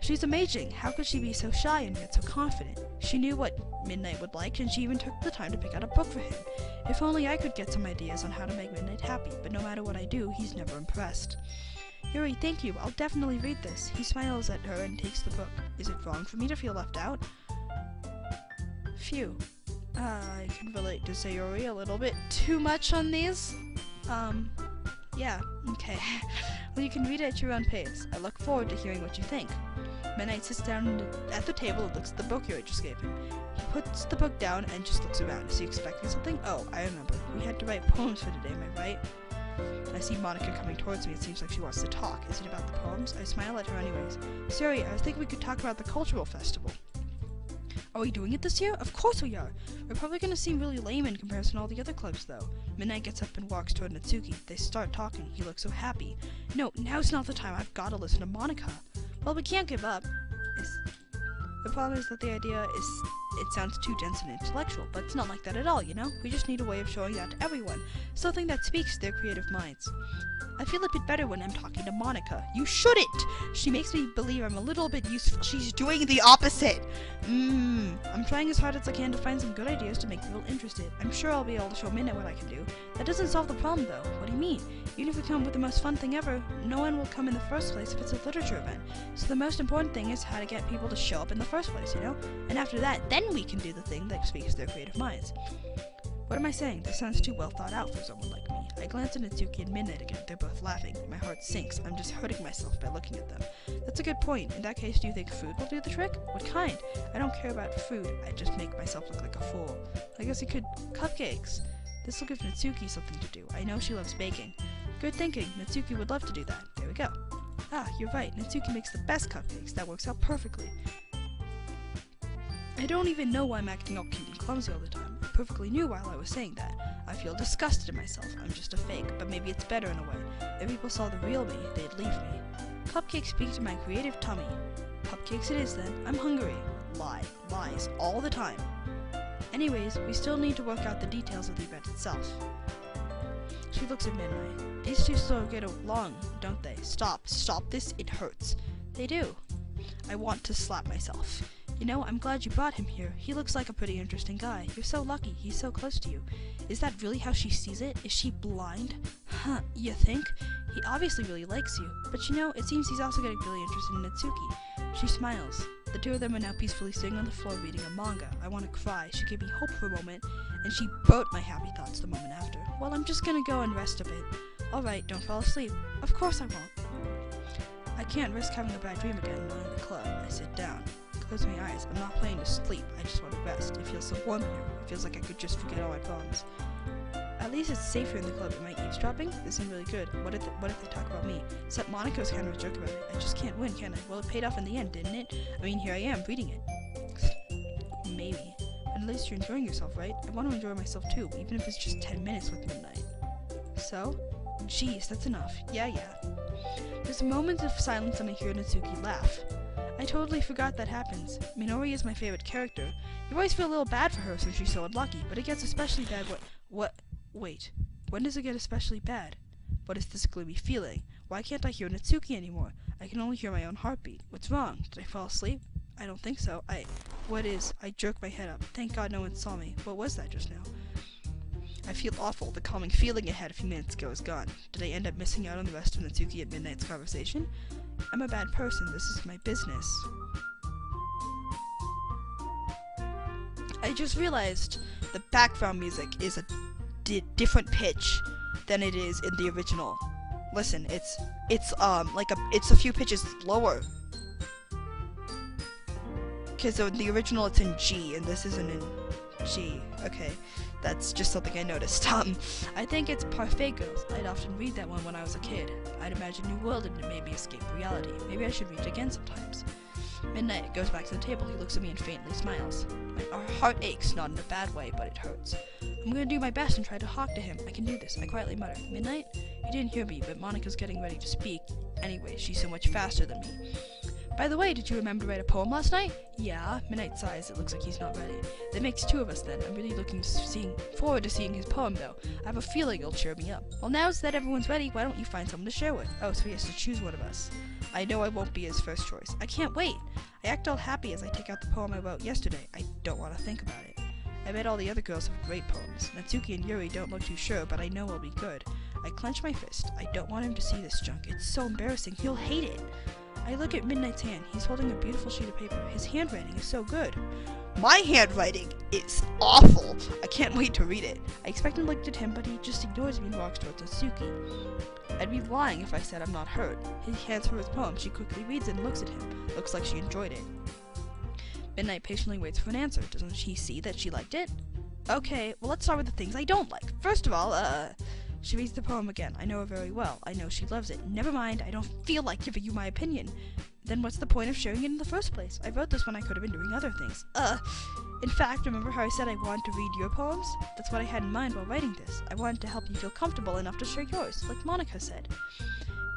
She's amazing. How could she be so shy and yet so confident? She knew what Midnight would like, and she even took the time to pick out a book for him. If only I could get some ideas on how to make Midnight happy, but no matter what I do, he's never impressed. Yuri, thank you. I'll definitely read this. He smiles at her and takes the book. Is it wrong for me to feel left out? Phew. I can relate to Sayori a little bit too much on these. Yeah, okay. Well, you can read it at your own pace. I look forward to hearing what you think. Midnight sits down at the table and looks at the book Yuri just gave him. He puts the book down and just looks around. Is he expecting something? Oh, I remember. We had to write poems for today, am I right? I see Monica coming towards me. It seems like she wants to talk. Is it about the poems? I smile at her anyways. Sayori, I was thinking we could talk about the cultural festival. Are we doing it this year? Of course we are! We're probably gonna seem really lame in comparison to all the other clubs, though. Midnight gets up and walks toward Natsuki. They start talking. He looks so happy. No, now's not the time. I've gotta listen to Monica. Well, we can't give up. The problem is that the idea is, it sounds too dense and intellectual, but it's not like that at all, you know? We just need a way of showing that to everyone. Something that speaks to their creative minds. I feel a bit better when I'm talking to Monica. You shouldn't! She makes me believe I'm a little bit useful. She's doing the opposite! I'm trying as hard as I can to find some good ideas to make people interested. I'm sure I'll be able to show Midnight what I can do. That doesn't solve the problem, though. What do you mean? Even if we come up with the most fun thing ever, no one will come in the first place if it's a literature event. So the most important thing is how to get people to show up in the first place, you know? And after that, then we can do the thing that speaks to their creative minds. What am I saying? This sounds too well thought out for someone like me. I glance at Natsuki and Midnight again. They're both laughing. My heart sinks. I'm just hurting myself by looking at them. That's a good point. In that case, do you think food will do the trick? What kind? I don't care about food. I just make myself look like a fool. I guess I could— cupcakes. This will give Natsuki something to do. I know she loves baking. Good thinking. Natsuki would love to do that. There we go. Ah, you're right. Natsuki makes the best cupcakes. That works out perfectly. I don't even know why I'm acting all cute and clumsy all the time. I perfectly knew while I was saying that. I feel disgusted in myself. I'm just a fake, but maybe it's better in a way. If people saw the real me, they'd leave me. Cupcakes speak to my creative tummy. Cupcakes it is then. I'm hungry. Lie. Lies. All the time. Anyways, we still need to work out the details of the event itself. She looks at Midnight. These two still get along, don't they? Stop. Stop this. It hurts. They do. I want to slap myself. You know, I'm glad you brought him here. He looks like a pretty interesting guy. You're so lucky. He's so close to you. Is that really how she sees it? Is she blind? Huh, you think? He obviously really likes you. But you know, it seems he's also getting really interested in Natsuki. She smiles. The two of them are now peacefully sitting on the floor reading a manga. I want to cry. She gave me hope for a moment, and she burnt my happy thoughts the moment after. Well, I'm just gonna go and rest a bit. Alright, don't fall asleep. Of course I won't. I can't risk having a bad dream again while in the club. I sit down. Close my eyes. I'm not planning to sleep. I just want to rest. It feels so warm here. It feels like I could just forget all my problems. At least it's safer in the club. Am I eavesdropping? This isn't really good. What if they talk about me? Except Moniko's kind of a joke about it. I just can't win, can I? Well, it paid off in the end, didn't it? I mean, here I am, reading it. Maybe. But at least you're enjoying yourself, right? I want to enjoy myself too, even if it's just 10 minutes with Midnight. So? Jeez, that's enough. Yeah. There's a moment of silence and I hear Natsuki laugh. I totally forgot that happens. Minori is my favorite character. You always feel a little bad for her since she's so unlucky, but it gets especially bad Wait. When does it get especially bad? What is this gloomy feeling? Why can't I hear Natsuki anymore? I can only hear my own heartbeat. What's wrong? Did I fall asleep? I don't think so. I jerk my head up. Thank God no one saw me. What was that just now? I feel awful. The calming feeling I had a few minutes ago is gone. Did I end up missing out on the rest of Natsuki at Midnight's conversation? I'm a bad person. This is my business. I just realized the background music is a different pitch than it is in the original. Listen, it's a few pitches lower. Because in the original it's in G and this isn't in G. Okay, that's just something I noticed. I think it's Parfait Girls. I'd often read that one when I was a kid. I'd imagine a new world and it made me escape reality. Maybe I should read it again sometimes. Midnight goes back to the table. He looks at me and faintly smiles. My heart aches, not in a bad way, but it hurts. I'm gonna do my best and try to talk to him. I can do this. I quietly mutter. Midnight? You didn't hear me, but Monika's getting ready to speak. Anyway, she's so much faster than me. By the way, did you remember to write a poem last night? Yeah. Midnight sighs. It looks like he's not ready. That makes two of us then. I'm really looking forward to seeing his poem, though. I have a feeling it'll cheer me up. Well, now that everyone's ready, why don't you find someone to share with? Oh, so he has to choose one of us. I know I won't be his first choice. I can't wait. I act all happy as I take out the poem I wrote yesterday. I don't want to think about it. I bet all the other girls have great poems. Natsuki and Yuri don't look too sure, but I know I'll be good. I clench my fist. I don't want him to see this junk. It's so embarrassing. He'll hate it. I look at Midnight's hand. He's holding a beautiful sheet of paper. His handwriting is so good. My handwriting is awful. I can't wait to read it. I expect him to look at him, but he just ignores me and walks towards Natsuki. I'd be lying if I said I'm not hurt. He hands her his poem. She quickly reads it and looks at him. Looks like she enjoyed it. Midnight patiently waits for an answer. Doesn't she see that she liked it? Okay, well let's start with the things I don't like. First of all, she reads the poem again. I know her very well. I know she loves it. Never mind, I don't feel like giving you my opinion. Then what's the point of sharing it in the first place? I wrote this when I could have been doing other things. In fact, remember how I said I wanted to read your poems? That's what I had in mind while writing this. I wanted to help you feel comfortable enough to share yours, like Monika said.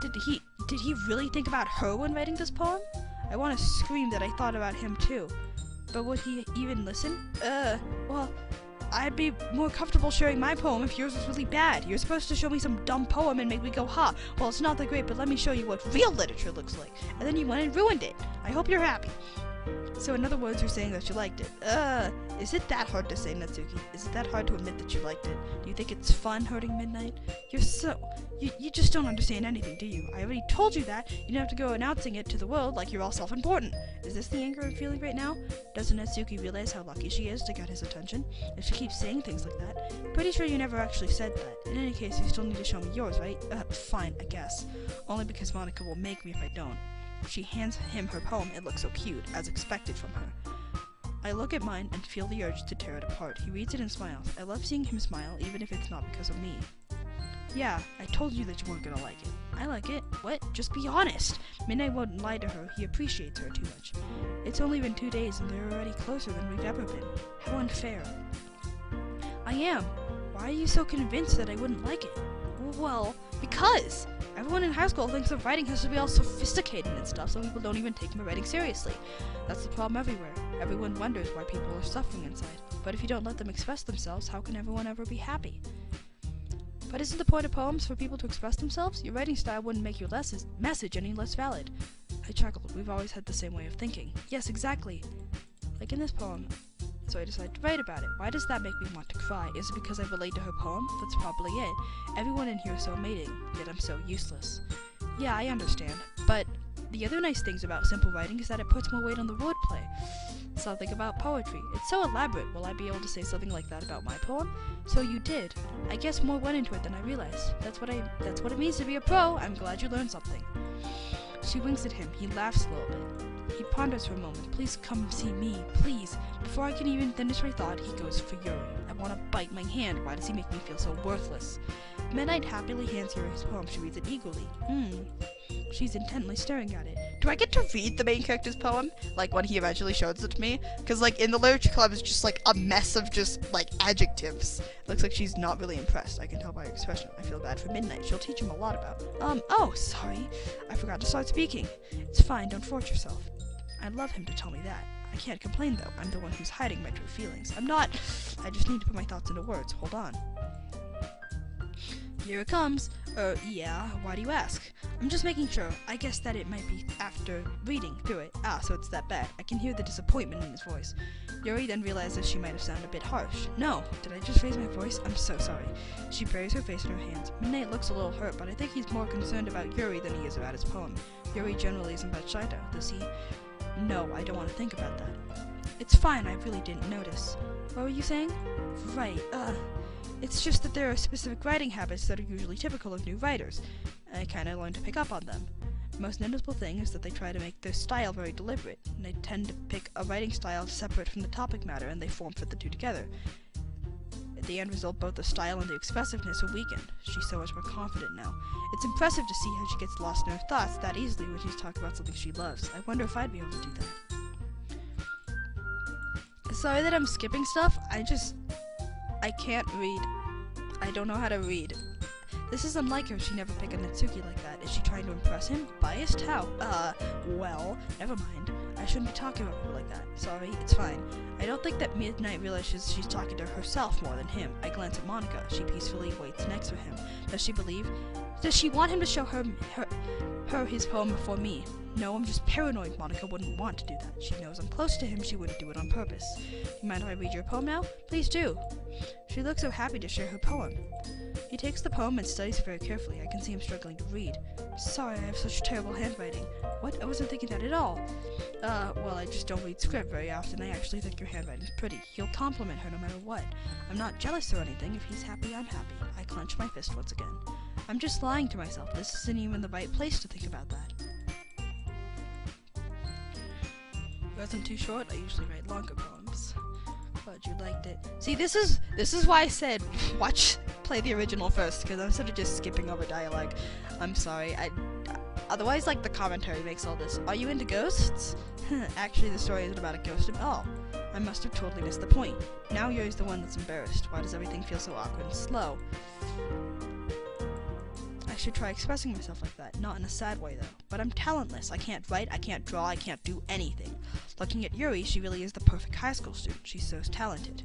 Did he really think about her when writing this poem? I want to scream that I thought about him too. But would he even listen? Well, I'd be more comfortable sharing my poem if yours was really bad. You're supposed to show me some dumb poem and make me go, ha, well, it's not that great, but let me show you what real literature looks like. And then you went and ruined it. I hope you're happy. So in other words, you're saying that you liked it. Is it that hard to say, Natsuki? Is it that hard to admit that you liked it? Do you think it's fun hurting Midnight? You just don't understand anything, do you? I already told you that. You don't have to go announcing it to the world like you're all self-important. Is this the anger I'm feeling right now? Doesn't Natsuki realize how lucky she is to get his attention? If she keeps saying things like that? Pretty sure you never actually said that. In any case, you still need to show me yours, right? Fine, I guess. Only because Monika will make me if I don't. She hands him her poem. It looks so cute, as expected from her. I look at mine and feel the urge to tear it apart. He reads it and smiles. I love seeing him smile, even if it's not because of me. Yeah, I told you that you weren't gonna like it. I like it. What? Just be honest. Midnight won't lie to her. He appreciates her too much. It's only been 2 days and they're already closer than we've ever been. How unfair. I am. Why are you so convinced that I wouldn't like it? Well, because everyone in high school thinks that writing has to be all sophisticated and stuff, so people don't even take my writing seriously. That's the problem everywhere. Everyone wonders why people are suffering inside. But if you don't let them express themselves, how can everyone ever be happy? But isn't the point of poems for people to express themselves? Your writing style wouldn't make your message any less valid. I chuckled. We've always had the same way of thinking. Yes, exactly. like in this poem. So I decided to write about it. Why does that make me want to cry? Is it because I relate to her poem? That's probably it. Everyone in here is so amazing, yet I'm so useless. Yeah, I understand. But the other nice things about simple writing is that it puts more weight on the wordplay. Something about poetry. It's so elaborate. Will I be able to say something like that about my poem? So you did. I guess more went into it than I realized. That's what it means to be a pro. I'm glad you learned something. She winks at him. He laughs a little bit. He ponders for a moment. Please come see me, please. Before I can even finish my thought, he goes for Yuri. I want to bite my hand. Why does he make me feel so worthless? Midnight happily hands Yuri his poem. She reads it eagerly. She's intently staring at it. Do I get to read the main character's poem? Like, when he eventually shows it to me? Because, like, in the literature club, it's just, like, a mess of just, like, adjectives. Looks like she's not really impressed. I can tell by her expression. I feel bad for Midnight. She'll teach him a lot about. Oh, sorry. I forgot to start speaking. It's fine. Don't force yourself. I'd love him to tell me that. I can't complain, though. I'm the one who's hiding my true feelings. I'm not. I just need to put my thoughts into words. Hold on. Here it comes. Yeah, why do you ask? I'm just making sure. I guess that it might be after reading through it. Ah, so it's that bad. I can hear the disappointment in his voice. Yuri then realizes she might have sounded a bit harsh. No, did I just raise my voice? I'm so sorry. She buries her face in her hands. Midnight looks a little hurt, but I think he's more concerned about Yuri than he is about his poem. Yuri generally isn't that shy, though, does he? No, I don't want to think about that. It's fine, I really didn't notice. What were you saying? Right, it's just that there are specific writing habits that are usually typical of new writers. I kinda learned to pick up on them. The most noticeable thing is that they try to make their style very deliberate, and they tend to pick a writing style separate from the topic matter, and they fit the two together. At the end result, both the style and the expressiveness are weakened. She's so much more confident now. It's impressive to see how she gets lost in her thoughts that easily when she's talking about something she loves. I wonder if I'd be able to do that. Sorry that I'm skipping stuff. I can't read. I don't know how to read. This is unlike her. She never picked a Natsuki like that. Is she trying to impress him? Biased? How? Well, never mind. I shouldn't be talking about people like that. Sorry, it's fine. I don't think that Midnight realizes she's talking to herself more than him. I glance at Monika. She peacefully waits next to him. Does she want him to show her his poem before me? No, I'm just paranoid. Monika wouldn't want to do that. She knows I'm close to him. She wouldn't do it on purpose. You mind if I read your poem now? Please do. She looks so happy to share her poem. He takes the poem and studies it very carefully. I can see him struggling to read. Sorry, I have such terrible handwriting. What? I wasn't thinking that at all. Well, I just don't read script very often. I actually think your handwriting's pretty. He'll compliment her no matter what. I'm not jealous or anything. If he's happy, I'm happy. I clench my fist once again. I'm just lying to myself. This isn't even the right place to think about that. It wasn't too short. I usually write longer poems. Glad you liked it. See, this is why I said play the original first, because I'm sort of just skipping over dialogue. I'm sorry. Otherwise, like, the commentary makes all this. Are you into ghosts? Actually, the story isn't about a ghost at all. I must have totally missed the point. Now Yuri's the one that's embarrassed. Why does everything feel so awkward and slow? I should try expressing myself like that. Not in a sad way, though. But I'm talentless. I can't write, I can't draw, I can't do anything. Looking at Yuri, she really is the perfect high school student. She's so talented.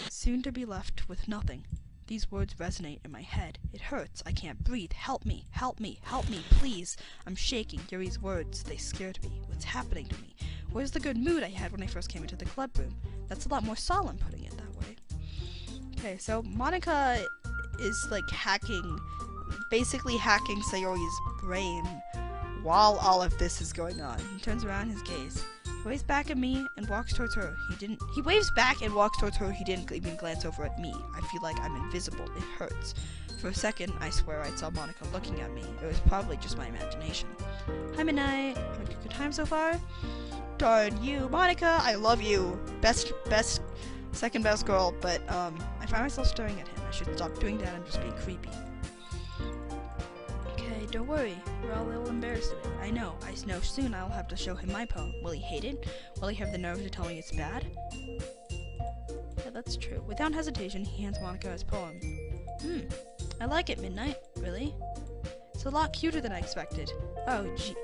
Soon to be left with nothing. These words resonate in my head. It hurts. I can't breathe. Help me. Help me. Help me, please. I'm shaking. Yuri's words, they scared me. What's happening to me? Where's the good mood I had when I first came into the club room? That's a lot more solemn putting it that way. Okay, so Monika is like basically hacking Sayori's brain while all of this is going on. He turns around his gaze. He waves back at me and walks towards her. He waves back and walks towards her. He didn't even glance over at me. I feel like I'm invisible. It hurts. For a second, I swear I saw Monika looking at me. It was probably just my imagination. Hi, Midnight. Having a good time so far? Darn you, Monika. I love you. Second best girl, but I find myself staring at him. I should stop doing that. I'm just being creepy. Okay, don't worry. We're all a little embarrassed today. I know soon I'll have to show him my poem. Will he hate it? Will he have the nerve to tell me it's bad? Yeah, that's true. Without hesitation, he hands Monika his poem. I like it, Midnight. Really? It's a lot cuter than I expected. Oh, gee.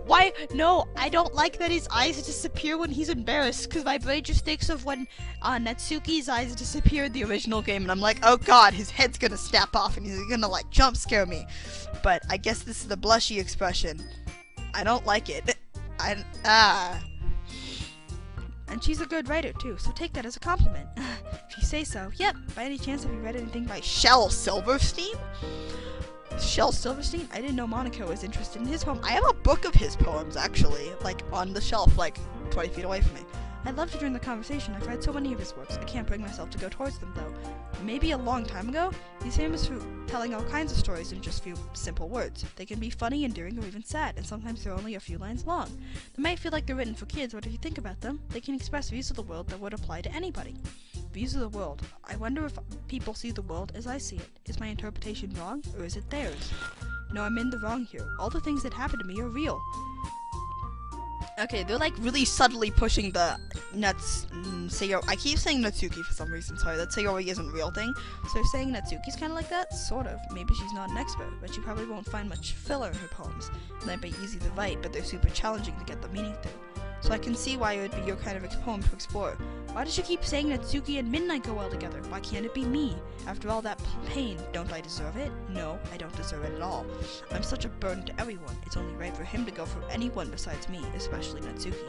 Why? No, I don't like that his eyes disappear when he's embarrassed, because my brain just thinks of when Natsuki's eyes disappeared in the original game, and I'm like, oh god, his head's gonna snap off, and he's gonna, like, jump scare me. But I guess this is the blushy expression. I don't like it. And she's a good writer too, so take that as a compliment. If you say so. Yep. By any chance, have you read anything by Shel Silverstein? Shel Silverstein? I didn't know Monica was interested in his poem. I have a book of his poems, actually, like, on the shelf, like, 20 feet away from me. I'd love to join the conversation. I've read so many of his works. I can't bring myself to go towards them, though. Maybe a long time ago, he's famous for telling all kinds of stories in just a few simple words. They can be funny, endearing, or even sad, and sometimes they're only a few lines long. They might feel like they're written for kids, but if you think about them, they can express views of the world that would apply to anybody. Views of the world. I wonder if people see the world as I see it. Is my interpretation wrong, or is it theirs? No, I'm in the wrong here. All the things that happen to me are real. Okay, they're like really subtly pushing the Sayori. I keep saying Natsuki for some reason. Sorry, that Sayori isn't a real thing. So they're saying Natsuki's kind of like that? Sort of. Maybe she's not an expert, but you probably won't find much filler in her poems. They might be easy to write, but they're super challenging to get the meaning through. So I can see why it would be your kind of poem to explore. Why does she keep saying Natsuki and Midnight go well together? Why can't it be me? After all that pain, don't I deserve it? No, I don't deserve it at all. I'm such a burden to everyone. It's only right for him to go for anyone besides me, especially Natsuki.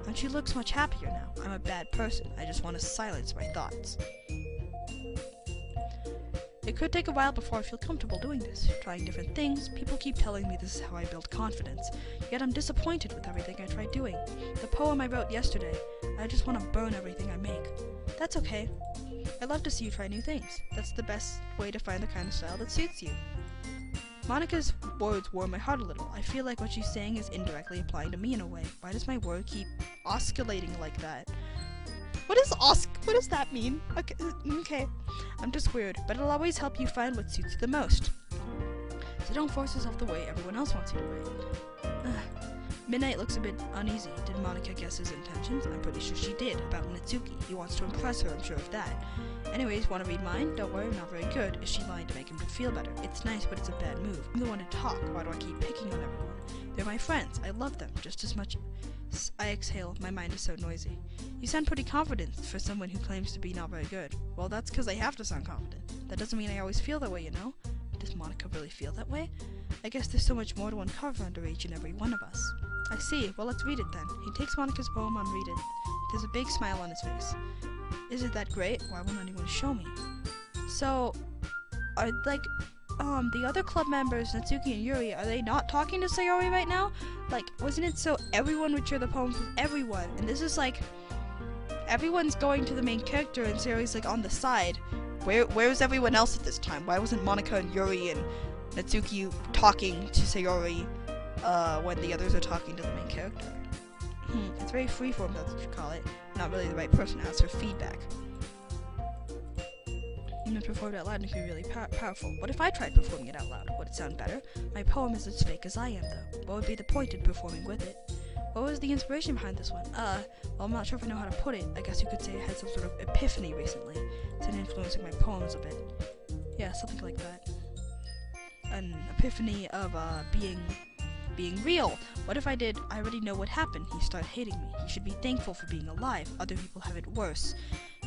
And she looks much happier now. I'm a bad person. I just want to silence my thoughts. It could take a while before I feel comfortable doing this, trying different things. People keep telling me this is how I build confidence, yet I'm disappointed with everything I tried doing. The poem I wrote yesterday, I just want to burn everything I make. That's okay. I love to see you try new things. That's the best way to find the kind of style that suits you. Monica's words warm my heart a little. I feel like what she's saying is indirectly applying to me in a way. Why does my word keep oscillating like that? What does that mean? Okay. I'm just weird, but it'll always help you find what suits you the most. So don't force yourself the way everyone else wants you to write. Midnight looks a bit uneasy. Did Monica guess his intentions? I'm pretty sure she did, about Natsuki. He wants to impress her, I'm sure of that. Anyways, wanna read mine? Don't worry, I'm not very good. Is she lying to make him feel better? It's nice, but it's a bad move. I'm the one to talk. Why do I keep picking on everyone? They're my friends. I love them just as much. I exhale. My mind is so noisy. You sound pretty confident for someone who claims to be not very good. Well, that's because I have to sound confident. That doesn't mean I always feel that way, you know? Does Monica really feel that way? I guess there's so much more to uncover under each and every one of us. I see. Well, let's read it then. He takes Monica's poem on read it. There's a big smile on his face. Is it that great? Why won't anyone show me? So, are, like, the other club members, Natsuki and Yuri, are they not talking to Sayori right now? Like, wasn't it so everyone would share the poems with everyone? And this is like, everyone's going to the main character and Sayori's like on the side. Where's everyone else at this time? Why wasn't Monica and Yuri and Natsuki talking to Sayori, when the others are talking to the main character? It's very freeform, that's what you call it. Not really the right person to ask for feedback. Even if performed out loud, it can be really powerful. What if I tried performing it out loud? Would it sound better? My poem is as fake as I am, though. What would be the point in performing with it? What was the inspiration behind this one? Well, I'm not sure if I know how to put it. I guess you could say I had some sort of epiphany recently. It's been influencing my poems a bit. Yeah, something like that. An epiphany of, being real. What if I already know what happened? He started hating me. He should be thankful for being alive. Other people have it worse.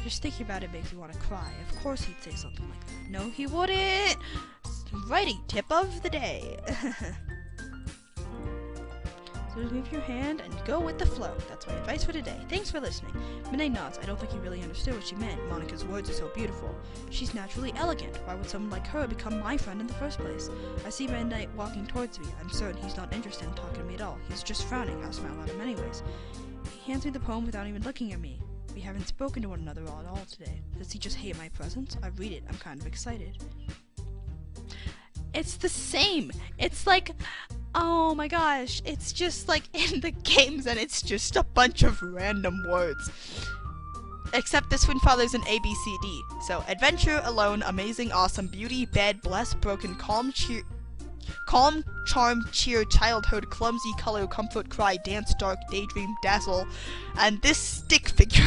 Just thinking about it makes me want to cry. Of course he'd say something like that. No, he wouldn't! Righty, tip of the day. So just move your hand and go with the flow. That's my advice for today. Thanks for listening. Midnight nods. I don't think he really understood what she meant. Monica's words are so beautiful. She's naturally elegant. Why would someone like her become my friend in the first place? I see Midnight walking towards me. I'm certain he's not interested in talking to me at all. He's just frowning. I'll smile at him anyways. He hands me the poem without even looking at me. We haven't spoken to one another at all today. Does he just hate my presence? I read it. I'm kind of excited. It's the same. It's like, oh my gosh. It's just like in the games and it's just a bunch of random words. Except this one follows an ABCD. So, adventure, alone, amazing, awesome, beauty, bad, blessed, broken, calm, charm, cheer, childhood, clumsy, color, comfort, cry, dance, dark, daydream, dazzle, and this stick figure.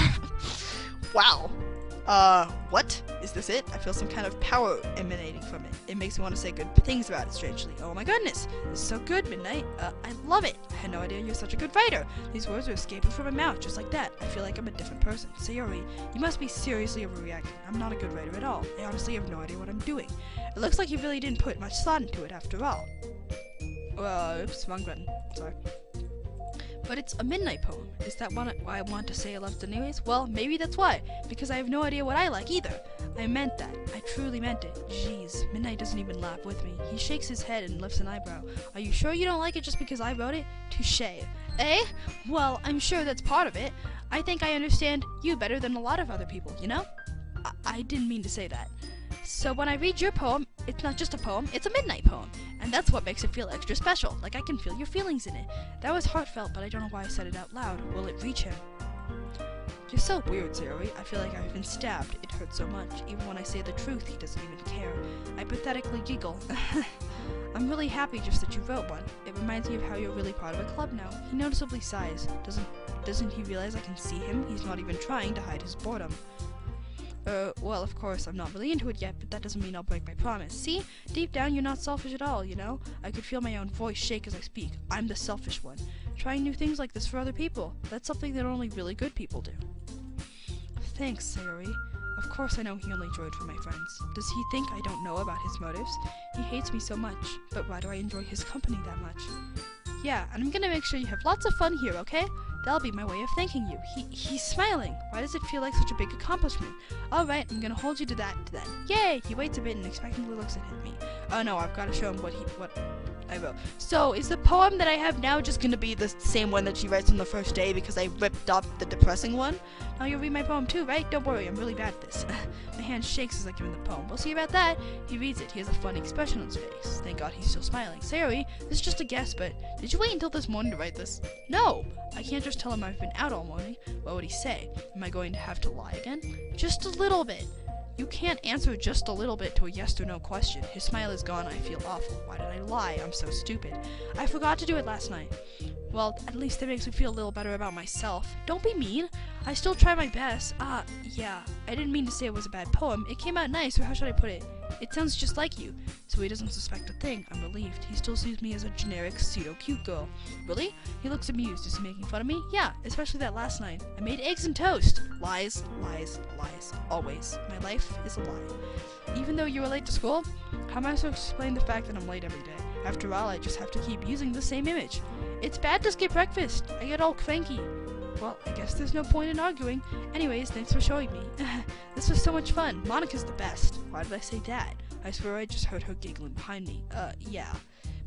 Wow. What? Is this it? I feel some kind of power emanating from it. It makes me want to say good things about it, strangely. Oh my goodness. This is so good, Midnight. I love it. I had no idea you're such a good writer. These words are escaping from my mouth just like that. I feel like I'm a different person. Sayori, you must be seriously overreacting. I'm not a good writer at all. I honestly have no idea what I'm doing. It looks like you really didn't put much thought into it after all. Oops, wrong button. Sorry. But it's a midnight poem. Is that why I want to say I loved it anyways? Well, maybe that's why. Because I have no idea what I like either. I meant that. I truly meant it. Jeez, Midnight doesn't even laugh with me. He shakes his head and lifts an eyebrow. Are you sure you don't like it just because I wrote it? Touché. Eh? Well, I'm sure that's part of it. I think I understand you better than a lot of other people, you know? I didn't mean to say that. So when I read your poem, it's not just a poem, it's a midnight poem. And that's what makes it feel extra special, like I can feel your feelings in it. That was heartfelt, but I don't know why I said it out loud. Will it reach him? You're so weird, Sayori. I feel like I've been stabbed. It hurts so much. Even when I say the truth, he doesn't even care. I pathetically giggle. I'm really happy just that you wrote one. It reminds me of how you're really part of a club now. He noticeably sighs. Doesn't he realize I can see him? He's not even trying to hide his boredom. Well, of course, I'm not really into it yet, but that doesn't mean I'll break my promise. See? Deep down, you're not selfish at all, you know? I could feel my own voice shake as I speak. I'm the selfish one. Trying new things like this for other people. That's something that only really good people do. Thanks, Sayori. Of course I know he only joined for my friends. Does he think I don't know about his motives? He hates me so much, but why do I enjoy his company that much? Yeah, and I'm gonna make sure you have lots of fun here, okay? That'll be my way of thanking you. He's smiling. Why does it feel like such a big accomplishment? Alright, I'm gonna hold you to that then. Yay! He waits a bit and expectantly looks at me. Oh no, I've gotta show him what I wrote. So, is the poem that I have now just gonna be the same one that she writes on the first day because I ripped off the depressing one? Now you'll read my poem too, right? Don't worry, I'm really bad at this. My hand shakes as I give him the poem. We'll see about that. He reads it. He has a funny expression on his face. Thank God he's still smiling. Sayori, this is just a guess, but did you wait until this morning to write this? No! I can't just tell him I've been out all morning. What would he say? Am I going to have to lie again? Just a little bit. You can't answer just a little bit to a yes or no question. His smile is gone. I feel awful. Why did I lie? I'm so stupid. I forgot to do it last night. Well, at least it makes me feel a little better about myself. Don't be mean. I still try my best. Yeah. I didn't mean to say it was a bad poem. It came out nice, or how should I put it? It sounds just like you. So he doesn't suspect a thing. I'm relieved. He still sees me as a generic, pseudo-cute girl. Really? He looks amused. Is he making fun of me? Yeah, especially that last night. I made eggs and toast. Lies, lies, lies. Always. My life is a lie. Even though you were late to school, how am I supposed to explain the fact that I'm late every day? After all, I just have to keep using the same image. It's bad to skip breakfast. I get all cranky. Well, I guess there's no point in arguing. Anyways, thanks for showing me. This was so much fun. Monica's the best. Why did I say that? I swear I just heard her giggling behind me. Yeah.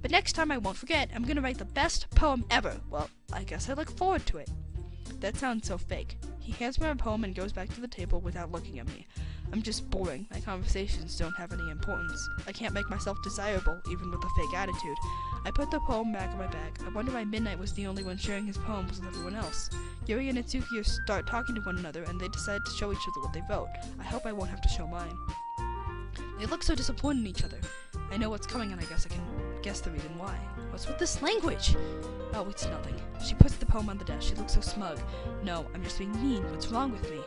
But next time I won't forget. I'm gonna write the best poem ever. Well, I guess I look forward to it. That sounds so fake. He hands me my poem and goes back to the table without looking at me. I'm just boring. My conversations don't have any importance. I can't make myself desirable, even with a fake attitude. I put the poem back in my bag. I wonder why Midnight was the only one sharing his poems with everyone else. Yuri and Natsuki start talking to one another, and they decide to show each other what they wrote. I hope I won't have to show mine. They look so disappointed in each other. I know what's coming, and I guess I can guess the reason why. What's with this language? Oh, it's nothing. She puts the poem on the desk. She looks so smug. No, I'm just being mean. What's wrong with me?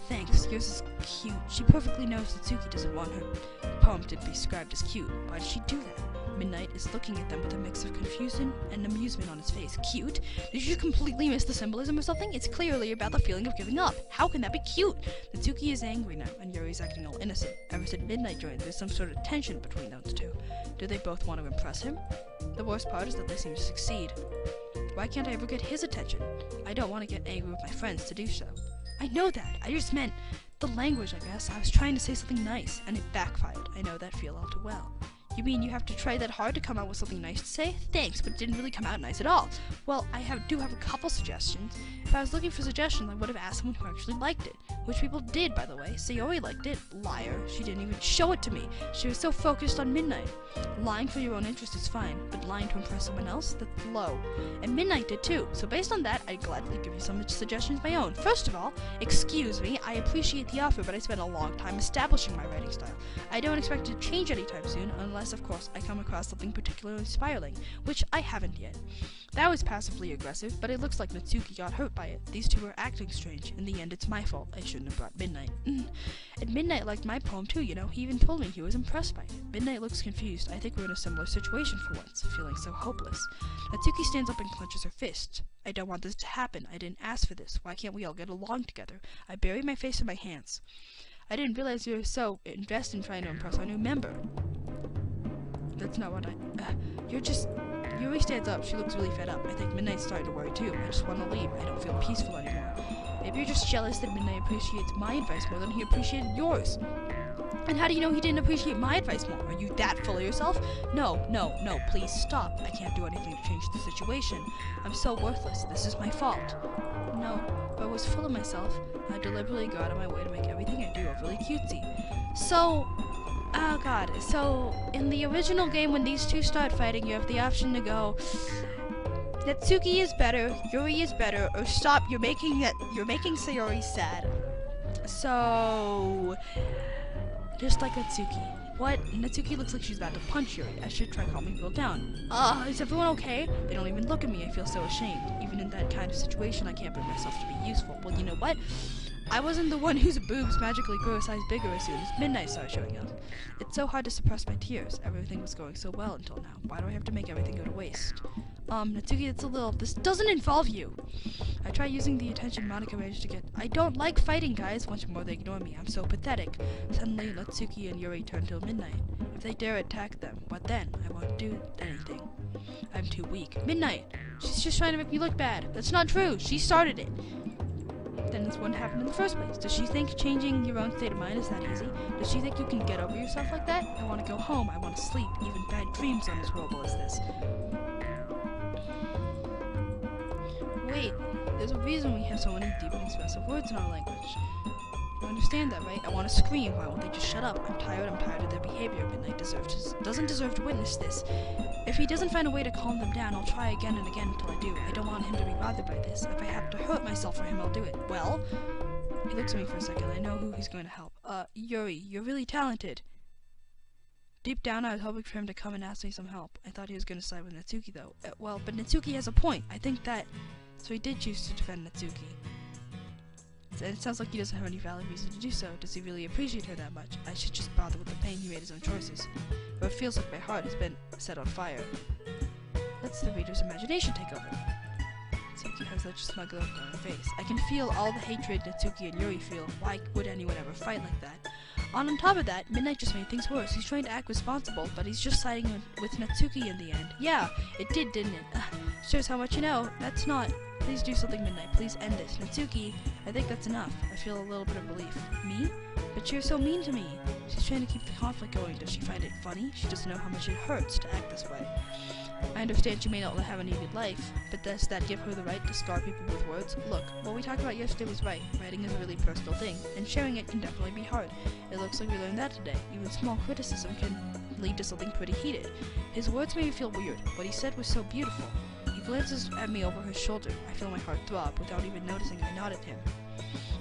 Thanks. Yours is cute. She perfectly knows Natsuki doesn't want her poem to be described as cute. Why did she do that? Midnight is looking at them with a mix of confusion and amusement on his face. Cute? Did you completely miss the symbolism or something? It's clearly about the feeling of giving up. How can that be cute? Natsuki is angry now, and Yuri's acting all innocent. Ever since Midnight joined, there's some sort of tension between those two. Do they both want to impress him? The worst part is that they seem to succeed. Why can't I ever get his attention? I don't want to get angry with my friends to do so. I know that. I just meant the language, I guess. I was trying to say something nice, and it backfired. I know that feel all too well. You mean you have to try that hard to come out with something nice to say? Thanks, but it didn't really come out nice at all. Well, I do have a couple suggestions. If I was looking for suggestions, I would have asked someone who actually liked it. Which people did, by the way. Sayori liked it. Liar. She didn't even show it to me. She was so focused on Midnight. Lying for your own interest is fine, but lying to impress someone else? That's low. And Midnight did too. So based on that, I'd gladly give you some suggestions of my own. First of all, excuse me, I appreciate the offer, but I spent a long time establishing my writing style. I don't expect it to change anytime soon, unless, of course, I come across something particularly spiraling, which I haven't yet. That was passively aggressive, but it looks like Natsuki got hurt by it. These two are acting strange. In the end, it's my fault. I shouldn't have brought Midnight. And Midnight liked my poem too, you know. He even told me he was impressed by it. Midnight looks confused. I think we're in a similar situation for once, feeling so hopeless. Natsuki stands up and clenches her fist. I don't want this to happen. I didn't ask for this. Why can't we all get along together? I bury my face in my hands. I didn't realize you were so invested in trying to impress our new member. That's not what you're Yuri stands up. She looks really fed up. I think Midnight's starting to worry too. I just want to leave. I don't feel peaceful anymore. Maybe you're just jealous that Midnight appreciates my advice more than he appreciated yours. And how do you know he didn't appreciate my advice more? Are you that full of yourself? No, no, no, please stop. I can't do anything to change the situation. I'm so worthless. This is my fault. No, if I was full of myself, I'd deliberately go out of my way to make everything I do overly cutesy. So, oh god, so in the original game when these two start fighting, you have the option to go, Natsuki is better, Yuri is better, or stop, you're making Sayori sad. So, just like Natsuki. What? Natsuki looks like she's about to punch Yuri. I should try calming people down. Is everyone okay? They don't even look at me. I feel so ashamed. Even in that kind of situation, I can't bring myself to be useful. Well, you know what? I wasn't the one whose boobs magically grew a size bigger as soon as Midnight started showing up. It's so hard to suppress my tears. Everything was going so well until now. Why do I have to make everything go to waste? Natsuki, it's a little... This doesn't involve you! I try using the attention Monica managed to get. I don't like fighting, guys! Once more they ignore me. I'm so pathetic. Suddenly, Natsuki and Yuri turn to Midnight. If they dare attack them, what then? I won't do anything. I'm too weak. Midnight! She's just trying to make me look bad. That's not true! She started it! Then this wouldn't happen in the first place. Does she think changing your own state of mind is that easy? Does she think you can get over yourself like that? I want to go home. I want to sleep. Even bad dreams aren't as horrible as this. Wait, there's a reason we have so many deep and expressive words in our language. You understand that, right? I want to scream. Why won't they just shut up? I'm tired of their behavior. Midnight doesn't deserve to witness this. If he doesn't find a way to calm them down, I'll try again and again until I do. I don't want him to be bothered by this. If I have to hurt myself for him, I'll do it. Well, he looks at me for a second. I know who he's going to help. Yuri, you're really talented. Deep down, I was hoping for him to come and ask me some help. I thought he was going to side with Natsuki, though. Well, but Natsuki has a point. I think that... So he did choose to defend Natsuki. And it sounds like he doesn't have any valid reason to do so. Does he really appreciate her that much? I should just bother with the pain he made his own choices. But it feels like my heart has been set on fire. Let's the reader's imagination take over. Natsuki has such a smug look on her face. I can feel all the hatred Natsuki and Yuri feel. Why would anyone ever fight like that? On top of that, Midnight just made things worse. He's trying to act responsible, but he's just siding with Natsuki in the end. Yeah, it did, didn't it? Shows how much you know. That's not... Please do something, Midnight. Please end this. Natsuki, I think that's enough. I feel a little bit of relief. Me? But you're so mean to me. She's trying to keep the conflict going. Does she find it funny? She doesn't know how much it hurts to act this way. I understand she may not have a needed life, but does that give her the right to scar people with words? Look, what we talked about yesterday was right. Writing is a really personal thing, and sharing it can definitely be hard. It looks like we learned that today. Even small criticism can lead to something pretty heated. His words made me feel weird. What he said was so beautiful. He glances at me over his shoulder. I feel my heart throb without even noticing. I nod at him.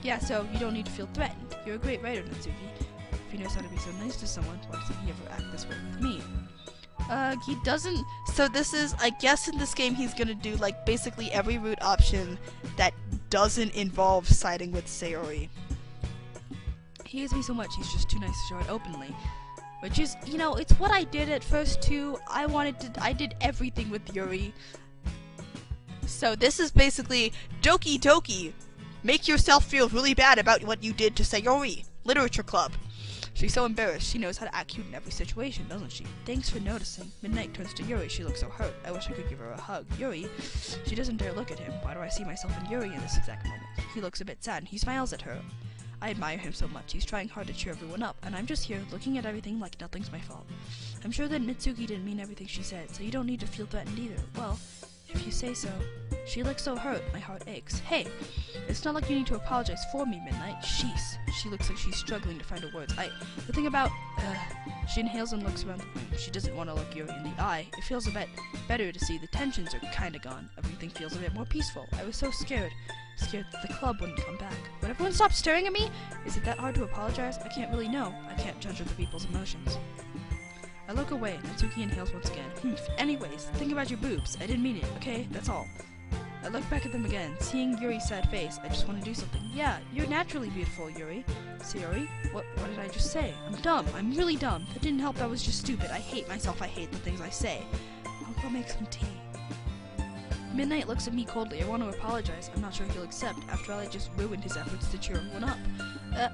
Yeah, so you don't need to feel threatened. You're a great writer, Natsuki. If he knows how to be so nice to someone, why doesn't he ever act this way with me? He doesn't... So this is... I guess in this game he's gonna do, like, basically every route option that doesn't involve siding with Sayori. He hates me so much, he's just too nice to show it openly. Which is, you know, it's what I did at first, too. I did everything with Yuri. So this is basically Doki Doki. Make yourself feel really bad about what you did to Sayori. Literature club. She's so embarrassed. She knows how to act cute in every situation, doesn't she? Thanks for noticing. Midnight turns to Yuri. She looks so hurt. I wish I could give her a hug. Yuri? She doesn't dare look at him. Why do I see myself in Yuri in this exact moment? He looks a bit sad and he smiles at her. I admire him so much. He's trying hard to cheer everyone up, and I'm just here looking at everything like nothing's my fault. I'm sure that Natsuki didn't mean everything she said, so you don't need to feel threatened either. Well, if you say so. She looks so hurt, my heart aches. Hey, it's not like you need to apologize for me, Midnight. Sheesh. She looks like she's struggling to find her words. The thing about, she inhales and looks around the room. She doesn't want to look Yuri in the eye. It feels a bit better to see the tensions are kinda gone. Everything feels a bit more peaceful. I was so scared that the club wouldn't come back. Would everyone stop staring at me? Is it that hard to apologize? I can't really know. I can't judge other people's emotions. I look away. Natsuki inhales once again. Anyways, think about your boobs. I didn't mean it, okay? That's all. I look back at them again. Seeing Yuri's sad face, I just want to do something. Yeah, you're naturally beautiful, Yuri. Sayori? What did I just say? I'm dumb. I'm really dumb. That didn't help. That was just stupid. I hate myself. I hate the things I say. I'll go make some tea. Midnight looks at me coldly. I want to apologize. I'm not sure if he'll accept. After all, I just ruined his efforts to cheer everyone up.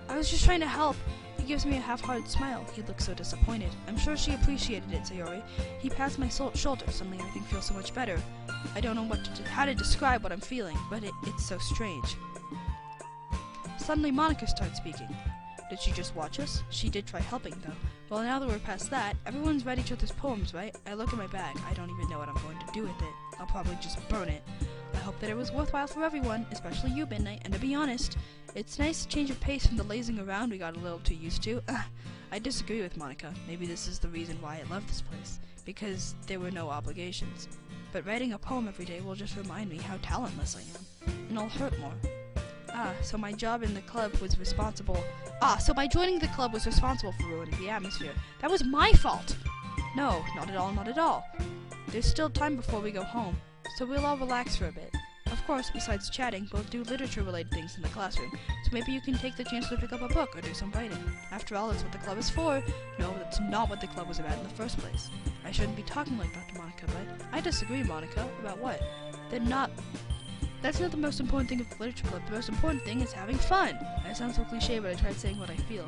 I was just trying to help. You He gives me a half-hearted smile. He looks so disappointed. I'm sure she appreciated it, Sayori. He pats my shoulder. Suddenly everything feels so much better. I don't know how to describe what I'm feeling, but it's so strange. Suddenly Monica starts speaking. Did she just watch us? She did try helping, though. Well, now that we're past that, everyone's read each other's poems, right? I look at my bag. I don't even know what I'm going to do with it. I'll probably just burn it. I hope that it was worthwhile for everyone, especially you, Midnight, and to be honest, it's nice to change of pace from the lazing around we got a little too used to. I disagree with Monica. Maybe this is the reason why I love this place. Because there were no obligations. But writing a poem every day will just remind me how talentless I am. And I'll hurt more. So my joining the club was responsible for ruining the atmosphere. That was my fault! No, not at all, not at all. There's still time before we go home, so we'll all relax for a bit. Of course, besides chatting, we'll do literature-related things in the classroom, so maybe you can take the chance to pick up a book or do some writing. After all, that's what the club is for. No, that's not what the club was about in the first place. I shouldn't be talking like that to Monica, but I disagree, Monica. About what? That's not the most important thing of the literature club. The most important thing is having fun. That sounds so cliche, but I tried saying what I feel,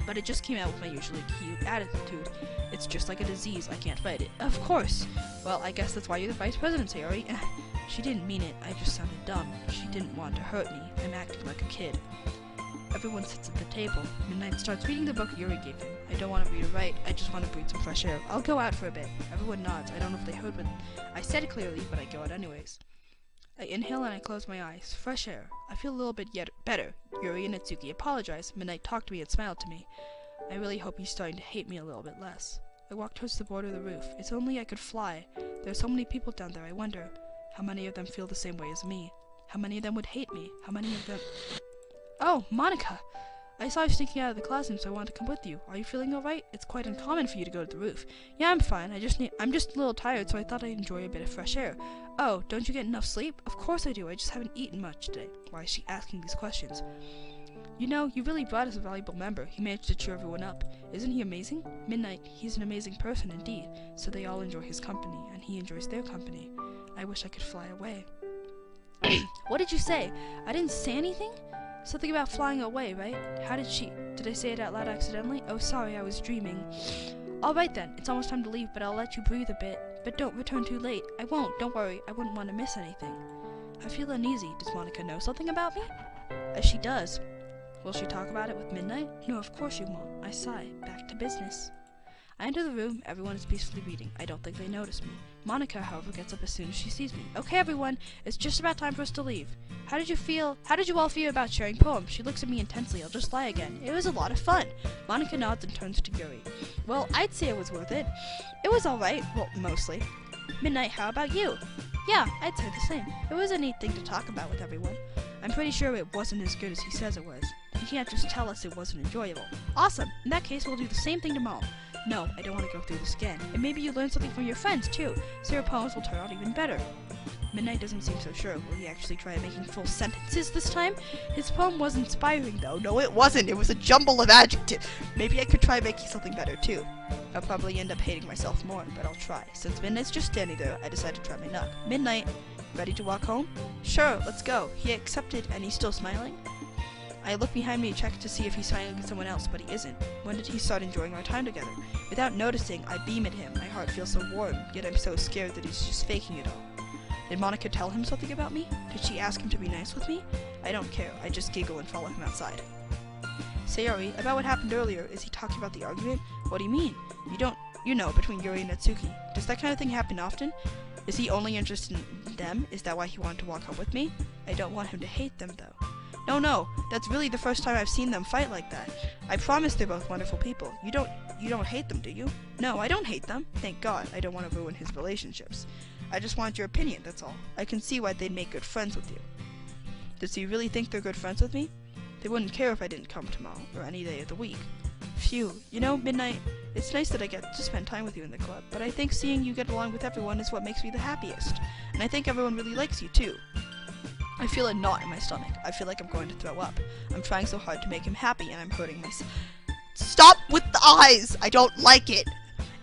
but it just came out with my usually cute attitude. It's just like a disease. I can't fight it. Of course. Well, I guess that's why you're the vice president, Sayori. She didn't mean it. I just sounded dumb. She didn't want to hurt me. I'm acting like a kid. Everyone sits at the table. Midnight starts reading the book Yuri gave him. I don't want to read or write. I just want to breathe some fresh air. I'll go out for a bit. Everyone nods. I don't know if they heard what I said clearly, but I go out anyways. I inhale and I close my eyes. Fresh air. I feel a little bit better. Yuri and Natsuki apologize. Midnight talked to me and smiled to me. I really hope he's starting to hate me a little bit less. I walk towards the border of the roof. It's only I could fly. There are so many people down there. I wonder how many of them feel the same way as me. How many of them would hate me? How many of them... Oh, Monica! I saw you sneaking out of the classroom, so I wanted to come with you. Are you feeling alright? It's quite uncommon for you to go to the roof. Yeah, I'm fine. I'm just a little tired, so I thought I'd enjoy a bit of fresh air. Oh, don't you get enough sleep? Of course I do. I just haven't eaten much today. Why is she asking these questions? You know, you really brought us a valuable member. He managed to cheer everyone up. Isn't he amazing? Midnight, he's an amazing person indeed. So they all enjoy his company, and he enjoys their company. I wish I could fly away. What did you say? I didn't say anything? Something about flying away, right? Did I say it out loud accidentally? Oh, sorry, I was dreaming. Alright then, it's almost time to leave, but I'll let you breathe a bit. But don't return too late. I won't, don't worry, I wouldn't want to miss anything. I feel uneasy. Does Monica know something about me? She does. Will she talk about it with Midnight? No, of course she won't. I sigh. Back to business. I enter the room. Everyone is peacefully reading. I don't think they notice me. Monica, however, gets up as soon as she sees me. Okay, everyone, it's just about time for us to leave. How did you all feel about sharing poems? She looks at me intensely. I'll just lie again. It was a lot of fun. Monica nods and turns to Yuri. Well, I'd say it was worth it. It was alright. Well, mostly. Midnight, how about you? Yeah, I'd say the same. It was a neat thing to talk about with everyone. I'm pretty sure it wasn't as good as he says it was. He can't just tell us it wasn't enjoyable. Awesome. In that case, we'll do the same thing tomorrow. No, I don't want to go through this again. And maybe you learn something from your friends, too, so your poems will turn out even better. Midnight doesn't seem so sure. Will he actually try making full sentences this time? His poem was inspiring, though. No, it wasn't. It was a jumble of adjectives. Maybe I could try making something better, too. I'll probably end up hating myself more, but I'll try. Since Midnight's just standing there, I decided to try my luck. Midnight, ready to walk home? Sure, let's go. He accepted, and he's still smiling? I look behind me to check to see if he's smiling at someone else, but he isn't. When did he start enjoying our time together? Without noticing, I beam at him. My heart feels so warm, yet I'm so scared that he's just faking it all. Did Monica tell him something about me? Did she ask him to be nice with me? I don't care. I just giggle and follow him outside. Sayori, about what happened earlier, is he talking about the argument? What do you mean? You know, between Yuri and Natsuki. Does that kind of thing happen often? Is he only interested in them? Is that why he wanted to walk home with me? I don't want him to hate them, though. No, that's really the first time I've seen them fight like that. I promise they're both wonderful people. You don't hate them, do you? No, I don't hate them. Thank God, I don't want to ruin his relationships. I just want your opinion, that's all. I can see why they'd make good friends with you. Does he really think they're good friends with me? They wouldn't care if I didn't come tomorrow, or any day of the week. Phew, you know, Midnight, it's nice that I get to spend time with you in the club, but I think seeing you get along with everyone is what makes me the happiest. And I think everyone really likes you, too. I feel a knot in my stomach. I feel like I'm going to throw up. I'm trying so hard to make him happy, and I'm hurting myself. Stop with the eyes! I don't like it!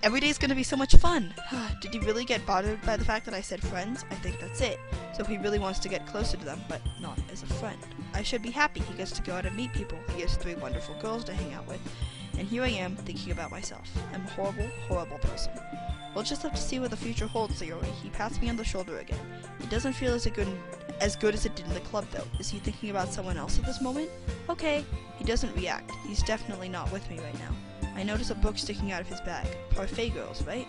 Every day's gonna be so much fun. Did he really get bothered by the fact that I said friends? I think that's it. So he really wants to get closer to them, but not as a friend. I should be happy he gets to go out and meet people. He has 3 wonderful girls to hang out with. And here I am, thinking about myself. I'm a horrible, horrible person. We'll just have to see what the future holds, Sayori. He pats me on the shoulder again. It doesn't feel as good as it did in the club, though. Is he thinking about someone else at this moment? Okay. He doesn't react. He's definitely not with me right now. I notice a book sticking out of his bag. Parfait Girls, right?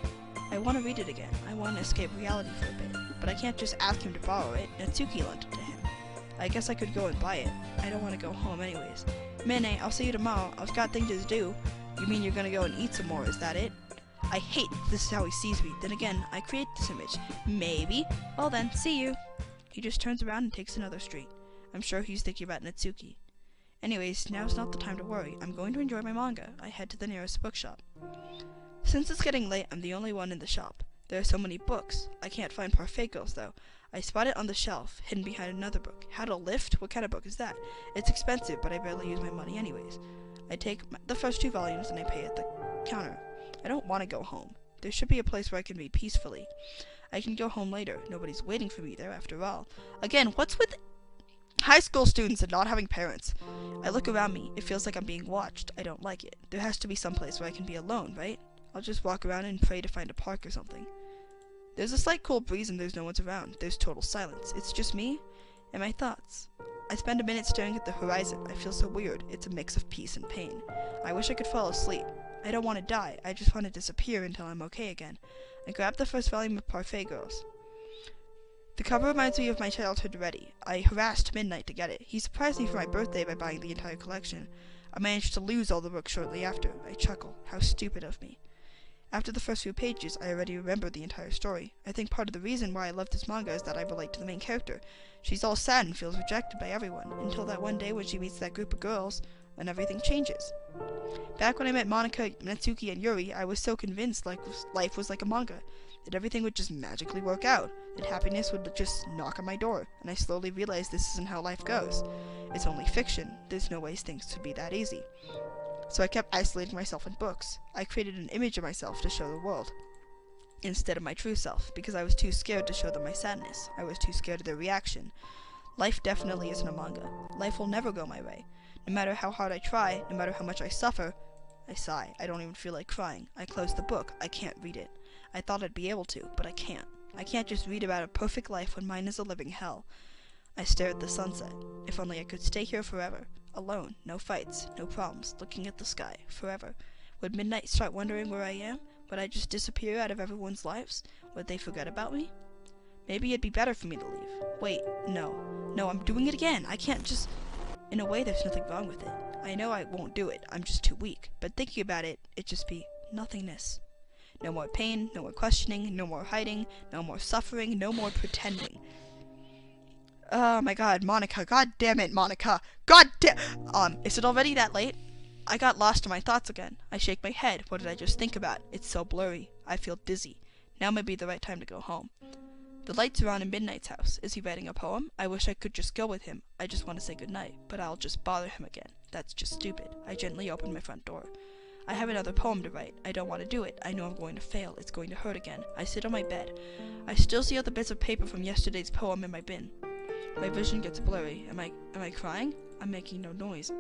I want to read it again. I want to escape reality for a bit. But I can't just ask him to borrow it. Natsuki lent it to him. I guess I could go and buy it. I don't want to go home anyways. Mene, I'll see you tomorrow. I've got things to do. You mean you're gonna go and eat some more, is that it? I hate this is how he sees me. Then again, I create this image. Maybe. Well then, see you. He just turns around and takes another street. I'm sure he's thinking about Natsuki. Anyways, now's not the time to worry. I'm going to enjoy my manga. I head to the nearest bookshop. Since it's getting late, I'm the only one in the shop. There are so many books. I can't find Parfait Girls, though. I spot it on the shelf, hidden behind another book. How to Lift? What kind of book is that? It's expensive, but I barely use my money anyways. I take the first 2 volumes and I pay at the counter. I don't want to go home. There should be a place where I can read peacefully. I can go home later. Nobody's waiting for me there, after all. Again, what's with high school students and not having parents? I look around me. It feels like I'm being watched. I don't like it. There has to be some place where I can be alone, right? I'll just walk around and pray to find a park or something. There's a slight cool breeze and there's no one's around. There's total silence. It's just me and my thoughts. I spend a minute staring at the horizon. I feel so weird. It's a mix of peace and pain. I wish I could fall asleep. I don't want to die. I just want to disappear until I'm okay again. I grab the first volume of Parfait Girls. The cover reminds me of my childhood already. I harassed Midnight to get it. He surprised me for my birthday by buying the entire collection. I managed to lose all the books shortly after. I chuckle. How stupid of me. After the first few pages, I already remember the entire story. I think part of the reason why I love this manga is that I relate to the main character. She's all sad and feels rejected by everyone, until that one day when she meets that group of girls, and everything changes. Back when I met Monica, Natsuki, and Yuri, I was so convinced life was like a manga, that everything would just magically work out, that happiness would just knock on my door, and I slowly realized this isn't how life goes. It's only fiction. There's no way things could be that easy. So I kept isolating myself in books. I created an image of myself to show the world, instead of my true self, because I was too scared to show them my sadness. I was too scared of their reaction. Life definitely isn't a manga. Life will never go my way. No matter how hard I try, no matter how much I suffer, I sigh. I don't even feel like crying. I close the book. I can't read it. I thought I'd be able to, but I can't. I can't just read about a perfect life when mine is a living hell. I stare at the sunset. If only I could stay here forever. Alone, no fights, no problems, looking at the sky, forever. Would Midnight start wondering where I am? Would I just disappear out of everyone's lives? Would they forget about me? Maybe it'd be better for me to leave. Wait, no, I'm doing it again. I can't just... In a way, there's nothing wrong with it. I know I won't do it. I'm just too weak. But thinking about it, it'd just be nothingness. No more pain, no more questioning, no more hiding, no more suffering, no more pretending. Oh my god, Monica. God damn it, Monica. God damn... is it already that late? I got lost in my thoughts again. I shake my head. What did I just think about? It's so blurry. I feel dizzy. Now may be the right time to go home. The lights are on in Midnight's house. Is he writing a poem? I wish I could just go with him. I just want to say goodnight, but I'll just bother him again. That's just stupid. I gently open my front door. I have another poem to write. I don't want to do it. I know I'm going to fail. It's going to hurt again. I sit on my bed. I still see all the bits of paper from yesterday's poem in my bin. My vision gets blurry. Am I crying? I'm making no noise.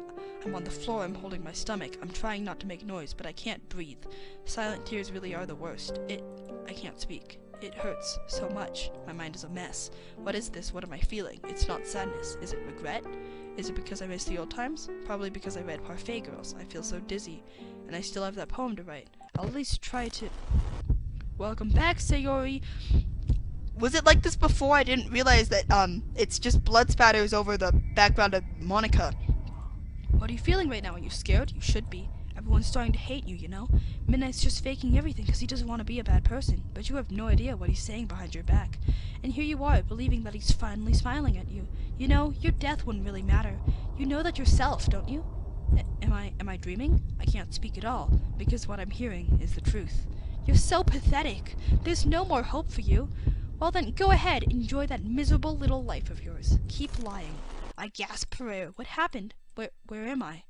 I'm on the floor. I'm holding my stomach. I'm trying not to make noise, but I can't breathe. Silent tears really are the worst. I can't speak. It hurts so much. My mind is a mess. What is this? What am I feeling? It's not sadness. Is it regret? Is it because I miss the old times? Probably because I read Parfait Girls. I feel so dizzy. And I still have that poem to write. I'll at least try to... Welcome back, Sayori. Was it like this before? I didn't realize that, it's just blood spatters over the background of Monica. What are you feeling right now? Are you scared? You should be. Everyone's starting to hate you, you know? Midnight's just faking everything because he doesn't want to be a bad person, but you have no idea what he's saying behind your back. And here you are, believing that he's finally smiling at you. You know, your death wouldn't really matter. You know that yourself, don't you? Am I dreaming? I can't speak at all, because what I'm hearing is the truth. You're so pathetic. There's no more hope for you. Well then, go ahead, enjoy that miserable little life of yours. Keep lying. I gasp for air. What happened? Where am I?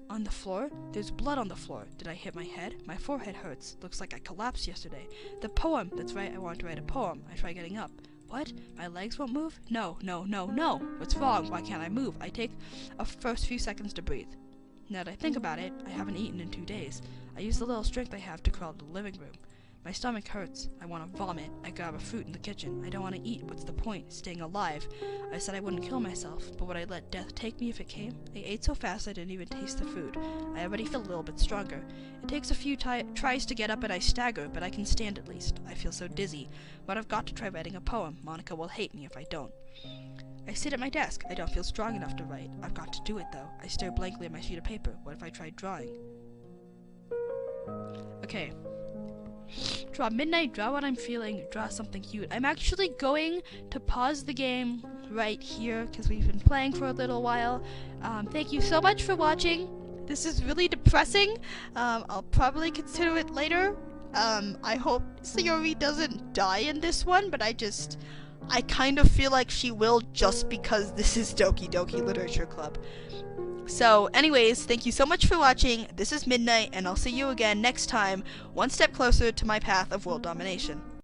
On the floor? There's blood on the floor. Did I hit my head? My forehead hurts. Looks like I collapsed yesterday. The poem! That's right, I wanted to write a poem. I try getting up. What? My legs won't move? No, no, no, no. What's wrong? Why can't I move? I take a first few seconds to breathe. Now that I think about it, I haven't eaten in 2 days. I use the little strength I have to crawl to the living room. My stomach hurts. I want to vomit. I grab a fruit in the kitchen. I don't want to eat. What's the point? Staying alive. I said I wouldn't kill myself, but would I let death take me if it came? I ate so fast I didn't even taste the food. I already feel a little bit stronger. It takes a few tries to get up and I stagger, but I can stand at least. I feel so dizzy. But I've got to try writing a poem. Monica will hate me if I don't. I sit at my desk. I don't feel strong enough to write. I've got to do it, though. I stare blankly at my sheet of paper. What if I tried drawing? Okay. Draw midnight, draw what I'm feeling, draw something cute. I'm actually going to pause the game right here because we've been playing for a little while. Thank you so much for watching. This is really depressing. I'll probably consider it later. I hope Sayori doesn't die in this one, but I kind of feel like she will just because this is Doki Doki Literature Club. So, anyways, thank you so much for watching. This is Midnight, and I'll see you again next time, one step closer to my path of world domination.